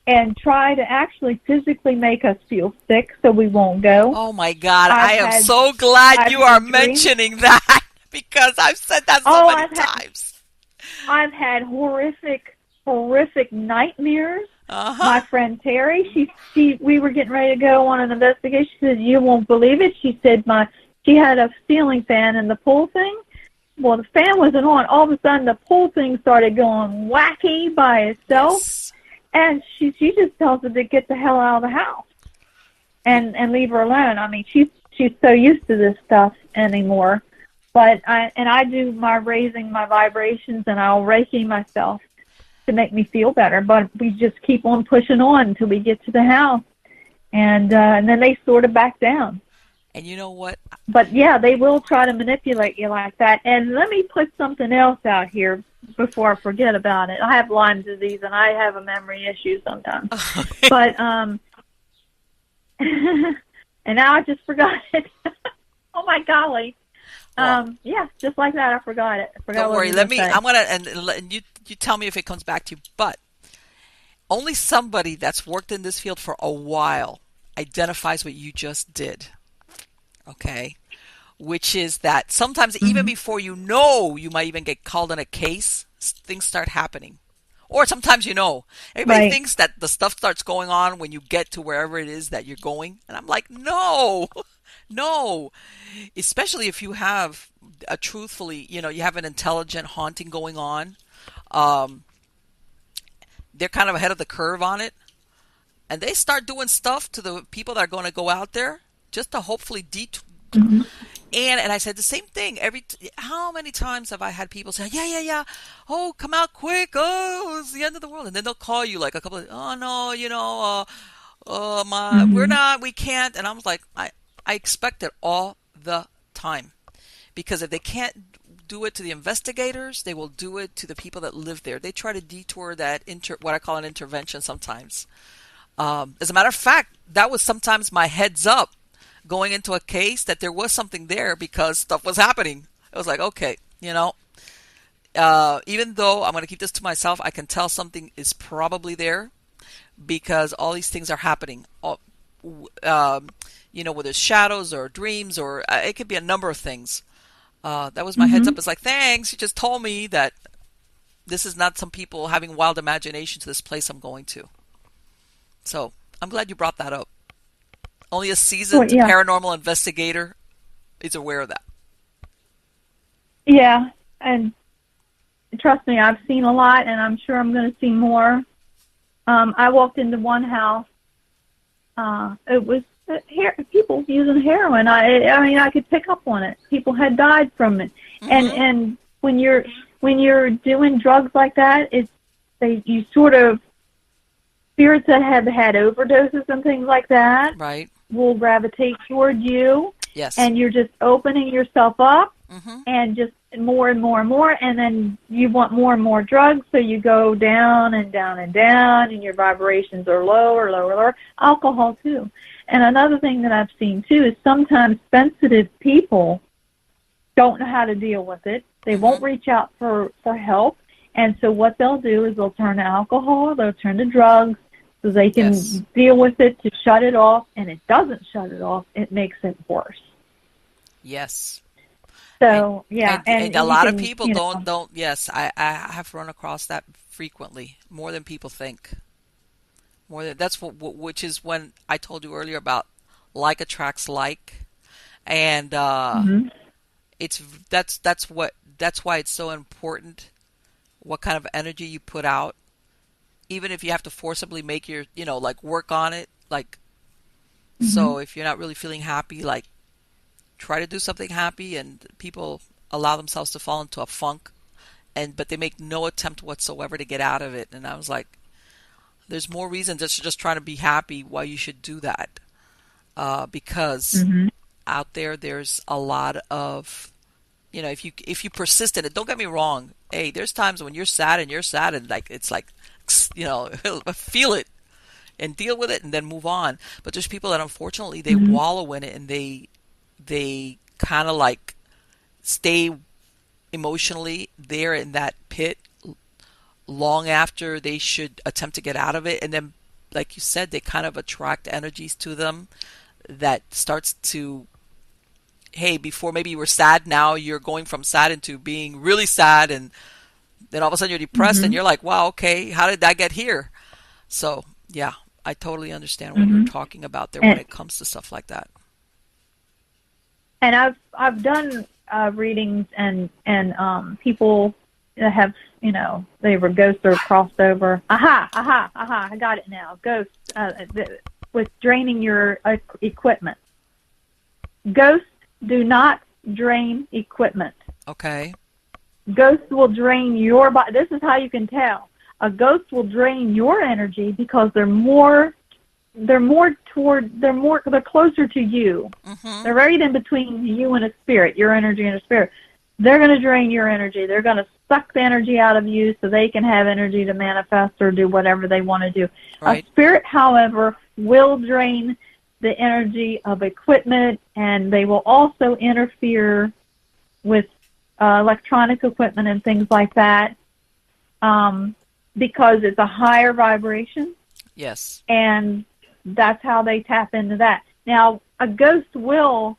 and try to actually physically make us feel sick so we won't go. Oh my God, I've I am had so glad I've you are had dreams. mentioning that because I've said that so Oh, many times. I've had horrific nightmares. Uh-huh. My friend Terry, we were getting ready to go on an investigation. She said, "You won't believe it." She said she had a ceiling fan in the pool thing. Well, the fan wasn't on. All of a sudden, the pool thing started going wacky by itself, Yes. and she just tells her to get the hell out of the house and leave her alone. I mean, she's so used to this stuff anymore. But I do my raising my vibrations, and I'll Reiki myself to make me feel better. But we just keep on pushing on until we get to the house, and then they sort of back down. And you know what? But yeah, they will try to manipulate you like that. And let me put something else out here before I forget about it. I have Lyme disease, and I have a memory issue sometimes. But and now I just forgot it. Oh my golly. Well, Yeah, just like that, I forgot it. I forgot don't what I worry. was Let going to me. say. I'm gonna and you tell me if it comes back to you. But only somebody that's worked in this field for a while identifies what you just did. Okay, which is that sometimes even Mm-hmm. before you might even get called in a case, things start happening. Or sometimes everybody Right. thinks that the stuff starts going on when you get to wherever it is that you're going. And I'm like, no, no. Especially if you have a truthfully, you have an intelligent haunting going on. Um, they're kind of ahead of the curve on it. And they start doing stuff to the people that are going to go out there just to hopefully Mm-hmm. And I said the same thing. How many times have I had people say, yeah, yeah, yeah, oh, come out quick, oh, it's the end of the world, and then they'll call you like a couple of, oh no, Mm-hmm. we can't, and I was like, I expect it all the time because if they can't do it to the investigators, they will do it to the people that live there. They try to detour that what I call an intervention sometimes. As a matter of fact, that was sometimes my heads up going into a case that there was something there because stuff was happening. It was like, okay, even though I'm going to keep this to myself, I can tell something is probably there because all these things are happening. Whether it's shadows or dreams or it could be a number of things. That was my heads Mm-hmm. up. It's like, thanks, you just told me that this is not some people having wild imagination to this place I'm going to. So I'm glad you brought that up. Only a Well, seasoned yeah. paranormal investigator is aware of that. Yeah. And trust me, I've seen a lot, and I'm sure I'm going to see more. I walked into one house. It was people using heroin. I mean, I could pick up on it. People had died from it. Mm-hmm. And when you're doing drugs like that, you sort of spirits that have had overdoses and things like that Right. will gravitate toward you, Yes. and you're just opening yourself up, Mm-hmm. and just more and more and more, and then you want more and more drugs, so you go down and down and down, and your vibrations are lower, lower, lower. Alcohol too. And another thing that I've seen too is sometimes sensitive people don't know how to deal with it. They Mm-hmm. won't reach out for help, and so what they'll do is they'll turn to alcohol, they'll turn to drugs, so they can Yes. deal with it to shut it off, and it doesn't shut it off. It makes it worse. Yes. And So, yeah, and and a you lot of can, people don't. Yes, I have run across that frequently, more than people think. More than that's which is when I told you earlier about like attracts like, and mhm, it's that's why it's so important what kind of energy you put out, even if you have to forcibly make your like work on it, like mhm, so if you're not really feeling happy, like try to do something happy, and people allow themselves to fall into a funk, but they make no attempt whatsoever to get out of it. And I was like, there's more reason just trying to be happy why you should do that. Because Mhm. out there's a lot of, if you persist in it. Don't get me wrong. Hey, there's times when you're sad and like it's like, feel it and deal with it and then move on. But there's people that unfortunately they Mhm. wallow in it, and they kind of like stay emotionally there in that pit long after they should attempt to get out of it. And then, like you said, they kind of attract energies to them that starts to, hey, before maybe you were sad, now you're going from sad into being really sad, and then all of a sudden you're depressed, and Mhm. you're like, wow, okay, how did that get here? So yeah, I totally understand what you're Mhm. talking about there when And it comes to stuff like that. and I've done readings and people that have they were ghosts or crossed over. Aha! I got it now. Ghosts with draining your equipment. Ghosts do not drain equipment. Okay. Ghosts will drain your body. This is how you can tell. A ghost will drain your energy because they're closer to you. Mm-hmm. They're right in between you and a spirit, your energy and a spirit. They're going to drain your energy. They're going to suck the energy out of you so they can have energy to manifest or do whatever they want to do. Right. A spirit, however, will drain the energy of equipment, and they will also interfere with electronic equipment and things like that because it's a higher vibration. Yes. And that's how they tap into that. Now, a ghost will,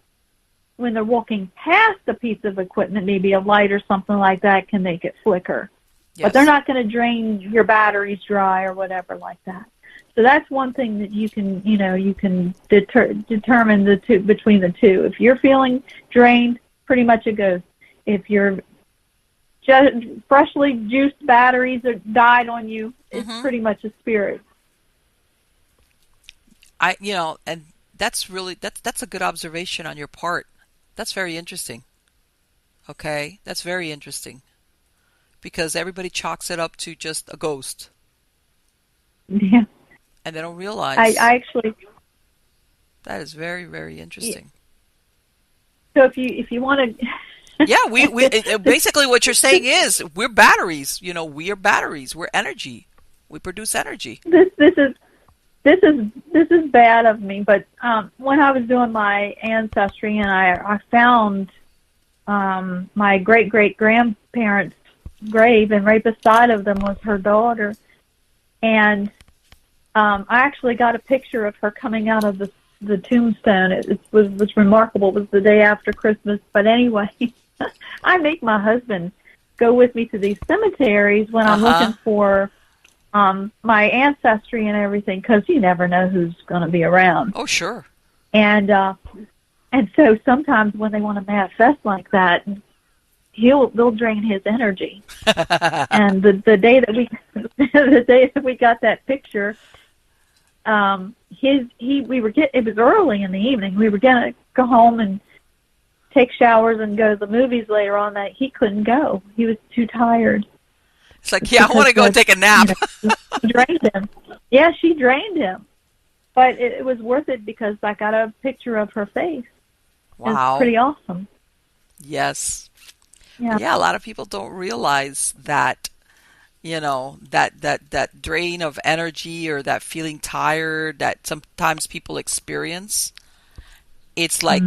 when they're walking past a piece of equipment, maybe a light or something like that, can make it flicker. Yes. But they're not going to drain your batteries dry or whatever like that. So that's one thing that you can determine between the two. If you're feeling drained, pretty much a ghost. If you're just freshly juiced batteries that died on you, it's pretty much a spirit. And that's a good observation on your part. That's very interesting. Okay, that's very interesting because everybody chalks it up to just a ghost. Yeah. And they don't realize. I actually. That is very, very interesting. So if you want to. Yeah, we basically what you're saying is we're batteries. We are batteries. We're energy. We produce energy. This is bad of me, but when I was doing my ancestry and I found my great-great-grandparents' grave, and right beside of them was her daughter, and I actually got a picture of her coming out of the tombstone. It was remarkable. It was the day after Christmas, but anyway, I make my husband go with me to these cemeteries when I'm looking for my ancestry and everything, because you never know who's going to be around. Oh, sure. And so sometimes when they want to manifest like that, they'll drain his energy. And the day that we got that picture, it was early in the evening. We were gonna go home and take showers and go to the movies later on. That he couldn't go. He was too tired. It's like, yeah, I want to go and take a nap. She drained him. Yeah, she drained him. But it was worth it because I got a picture of her face. Wow. It's pretty awesome. Yes. Yeah. A lot of people don't realize that, that drain of energy or that feeling tired that sometimes people experience. It's like,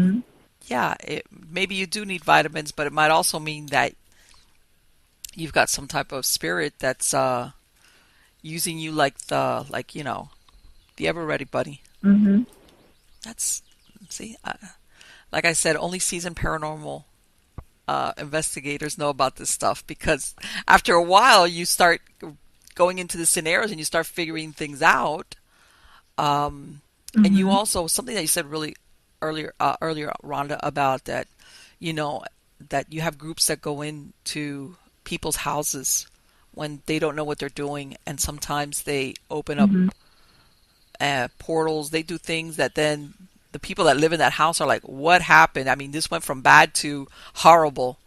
maybe you do need vitamins, but it might also mean that you've got some type of spirit that's using you like the ever ready buddy. Mm-hmm. Like I said, only seasoned paranormal investigators know about this stuff, because after a while you start going into the scenarios and you start figuring things out. And you also, something that you said really earlier, Rhonda, about that, that you have groups that go into people's houses when they don't know what they're doing, and sometimes they open up portals. They do things that then the people that live in that house are like, what happened? I mean, this went from bad to horrible.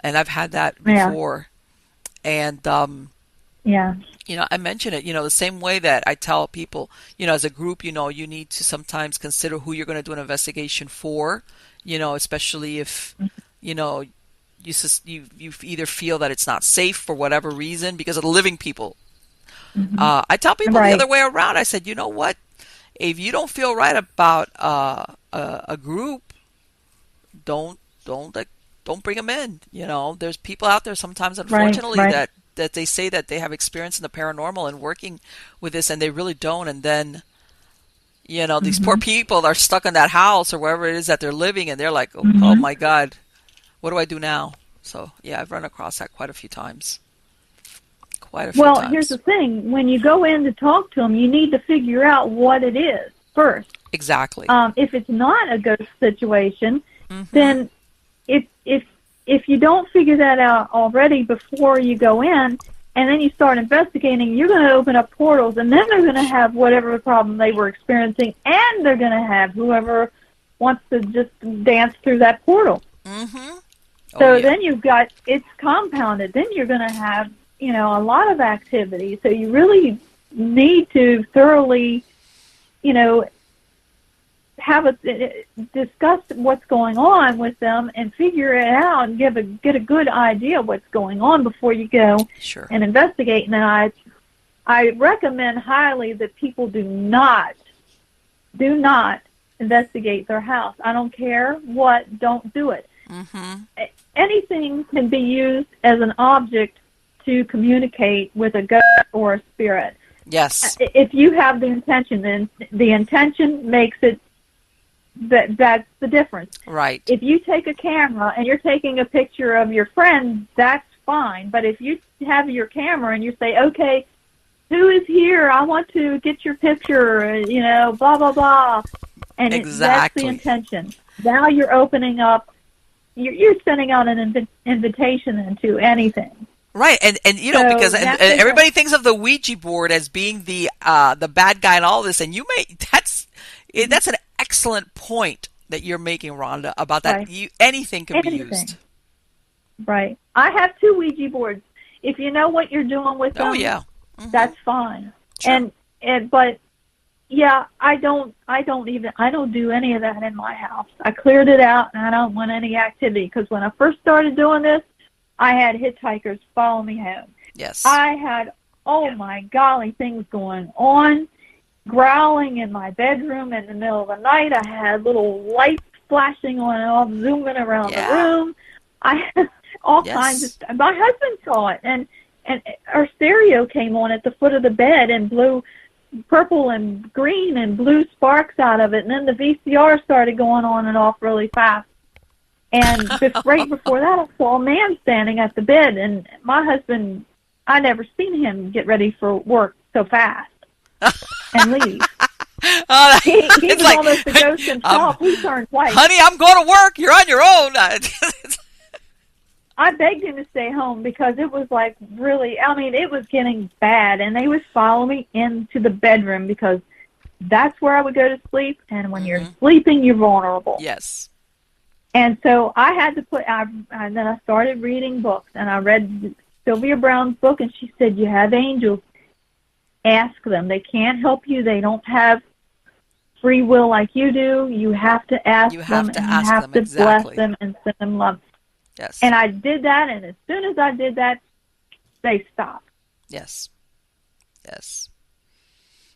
And I've had that Yeah. before. And, Yeah. I mention it, the same way that I tell people, as a group, you need to sometimes consider who you're going to do an investigation for, especially if, you either feel that it's not safe for whatever reason because of the living people. Hmm. I tell people the Right. other way around. I said, you know what? If you don't feel right about a group, don't don't don't bring them in. There's people out there sometimes, Right. unfortunately, Right. that they say that they have experience in the paranormal and working with this, and they really don't. And then these poor Hmm. people are stuck in that house or wherever it is that they're living, and they're like, oh Hmm. my God, what do I do now? So yeah, I've run across that quite a few times. Quite a few Well, here's times. the thing. When you go in to talk to them, you need to figure out what it is first. Exactly. If it's not a ghost situation, Mm-hmm. then if you don't figure that out already before you go in, and then you start investigating, you're going to open up portals, and then they're going to have whatever problem they were experiencing, and they're going to have whoever wants to just dance through that portal. Mm-hmm. Oh So yeah. then it's compounded. Then you're going to have, a lot of activity. So you really need to thoroughly, you know, discuss what's going on with them and figure it out and get a good idea of what's going on before you go Sure. and investigate. And then I recommend highly that people do not investigate their house. I don't care what, don't do it. Mm-hmm. Anything can be used as an object to communicate with a ghost or a spirit. Yes. If you have the intention, then the intention makes it that's the difference. Right. If you take a camera and you're taking a picture of your friend, that's fine. But if you have your camera and you say, okay, who is here? I want to get your picture, blah, blah, blah. And that's the Exactly. intention. Now you're opening up, you're sending out an invitation into anything. Right, and So because that's everybody thinks of the Ouija board as being the bad guy and all this, and that's an excellent point that you're making, Rhonda, about that. right. Anything can be Anything. used. Right. I have 2 Ouija boards. If you know what you're doing with Oh them, yeah. Mm-hmm. that's fine. Sure. But yeah, I don't do any of that in my house. I cleared it out, and I don't want any activity, because when I first started doing this, I had hitchhikers follow me home. Yes. I had, oh my golly, things going on, growling in my bedroom in the middle of the night. I had little lights flashing on and off, zooming around the Yeah. room. I had all Yes. kinds of stuff. My husband saw it, and our stereo came on at the foot of the bed and blew purple and green and blue sparks out of it, and then the VCR started going on and off really fast. And right before that, I saw a man standing at the bed, and my husband, I never seen him get ready for work so fast and leave. Oh, He it's was like, almost a ghost himself. He turned white. honey, I'm going to work. You're on your own. I begged him to stay home because it was like really, it was getting bad, and they would follow me into the bedroom because that's where I would go to sleep, and when you're sleeping, you're vulnerable. Yes. And so I had to and then I started reading books, and I read Sylvia Browne's book, and she said, you have angels. Ask them. They can't help you. They don't have free will like you do. You have to ask You have them, to and ask you have them, to exactly. bless them and send them love. Yes. And I did that, and as soon as I did that, they stopped. Yes. Yes.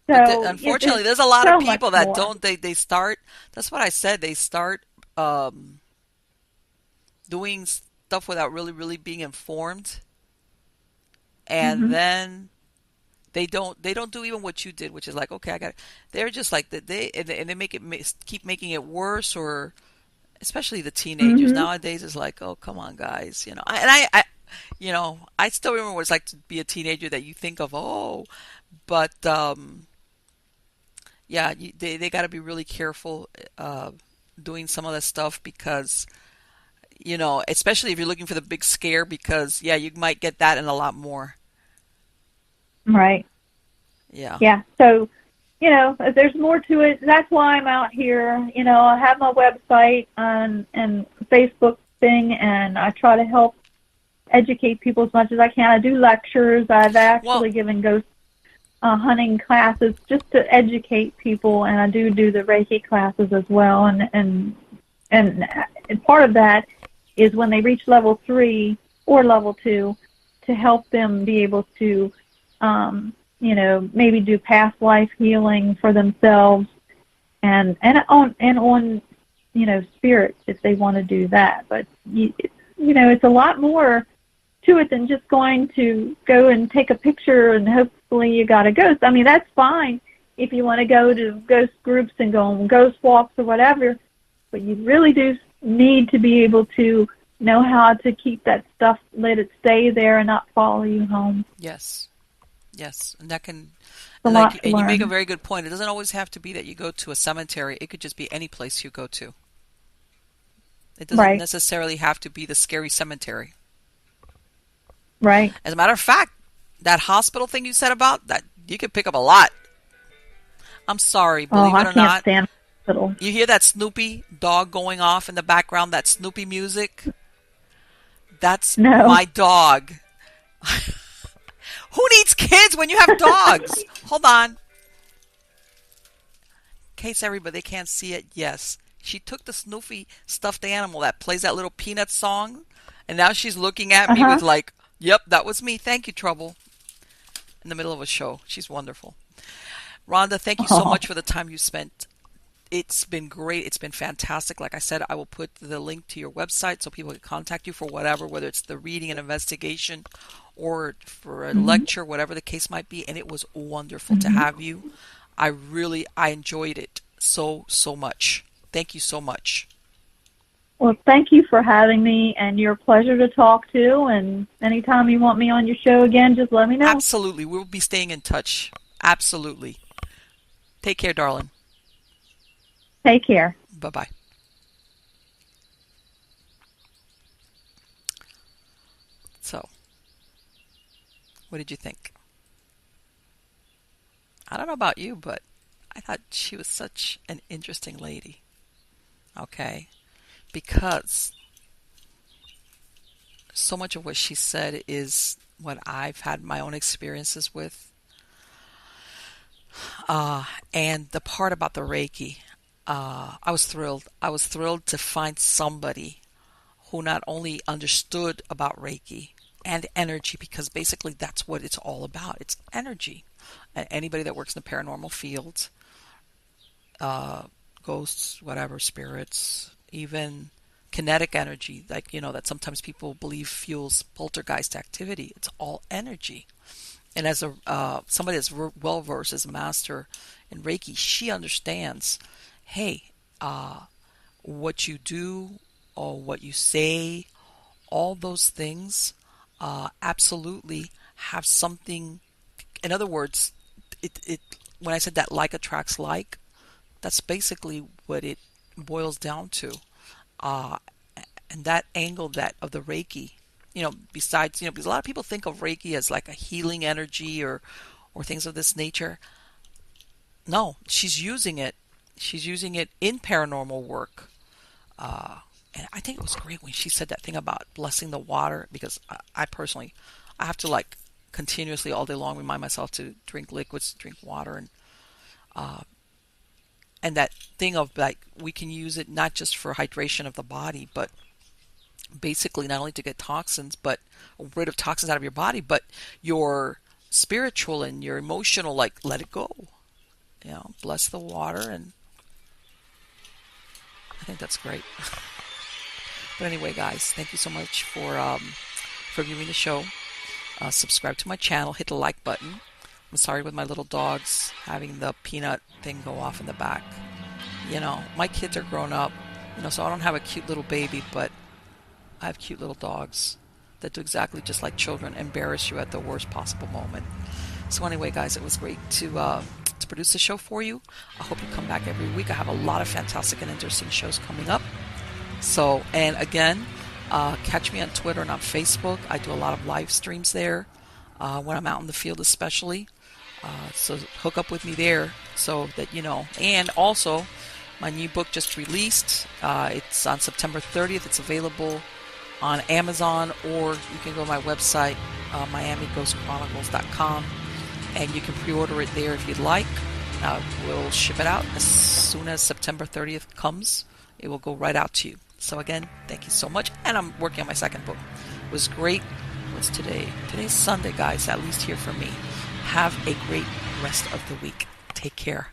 So But unfortunately, there's a lot so of people that more. don't. They start. That's what I said. They start doing stuff without really, really being informed, and Mm-hmm. then they don't do even what you did, which is like, okay, I got it. They're just like that. They make it keep making it worse, or especially the teenagers Mm-hmm. nowadays is like, oh, come on, guys, I still remember what it's like to be a teenager, that you think of, oh, but yeah, they got to be really careful doing some of that stuff, because especially if you're looking for the big scare, because yeah, you might get that and a lot more. Right. Yeah. Yeah. So there's more to it. That's why I'm out here. I have my website and Facebook thing, and I try to help educate people as much as I can. I do lectures. I've actually given ghost hunting classes just to educate people, and I do the Reiki classes as well. And part of that is when they reach level 3 or level 2, to help them be able to, maybe do past life healing for themselves, and on spirits if they want to do that. But it's a lot more to it than just going to go and take a picture and hopefully you got a ghost. I mean, that's fine if you want to go to ghost groups and go on ghost walks or whatever, but you really do need to be able to know how to keep that stuff, let it stay there and not follow you home. Yes, and that can, and you make a very good point. It doesn't always have to be that you go to a cemetery. It could just be any place you go to. It doesn't necessarily have to be the scary cemetery. Right. As a matter of fact, that hospital thing you said about that, you could pick up a lot. I'm sorry, believe it or not. Stand hospital. You hear that Snoopy dog going off in the background, that Snoopy music? That's my dog. Who needs kids when you have dogs? Hold on. In case everybody can't see it, yes. She took the Snoopy stuffed animal that plays that little peanut song, and now she's looking at me with like, yep, that was me. Thank you, Trouble. In the middle of a show. She's wonderful. Rhonda, thank you so much for the time you spent. It's been great. It's been fantastic. Like I said, I will put the link to your website so people can contact you for whatever, whether it's the reading and investigation or for a lecture, whatever the case might be. And it was wonderful to have you. I enjoyed it so much. Thank you so much. Well, thank you for having me, and you're a pleasure to talk to. And anytime you want me on your show again, just let me know. Absolutely. We'll be staying in touch. Absolutely. Take care, darling. Take care. Bye-bye. So, what did you think? I don't know about you, but I thought she was such an interesting lady. Okay? Because so much of what she said is what I've had my own experiences with. And the part about the Reiki, I was thrilled. I was thrilled to find somebody who not only understood about Reiki and energy, because basically that's what it's all about. It's energy. And anybody that works in the paranormal field, ghosts, whatever, spirits, even kinetic energy, like, that sometimes people believe fuels poltergeist activity. It's all energy. And as somebody that's well versed as a master in Reiki, she understands, hey, what you do or what you say, all those things absolutely have something. In other words, it when I said that like attracts like, that's basically what it boils down to. And that angle of the Reiki, besides, because a lot of people think of Reiki as like a healing energy or things of this nature. No, she's using it. She's using it in paranormal work. And I think it was great when she said that thing about blessing the water, because I personally, I have to like continuously all day long remind myself to drink liquids, drink water, and that thing of like we can use it not just for hydration of the body, but basically not only to get toxins, but rid of toxins out of your body, but your spiritual and your emotional, like let it go. Bless the water, and I think that's great. But anyway, guys, thank you so much for viewing the show. Subscribe to my channel, hit the like button. I'm sorry with my little dogs having the peanut thing go off in the back. My kids are grown up, so I don't have a cute little baby, but I have cute little dogs that do exactly just like children, embarrass you at the worst possible moment. So anyway, guys, it was great to produce the show for you. I hope you come back every week. I have a lot of fantastic and interesting shows coming up. So, and again, catch me on Twitter and on Facebook. I do a lot of live streams there when I'm out in the field especially. So hook up with me there so that you know. And also, my new book just released. It's on September 30th. It's available on Amazon, or you can go to my website, miamighostchronicles.com, and you can pre-order it there if you'd like. We'll ship it out as soon as September 30th comes. It will go right out to you. So again, thank you so much. And I'm working on my second book. It was great. What's today? Today's Sunday, guys, at least here for me. Have a great rest of the week. Take care.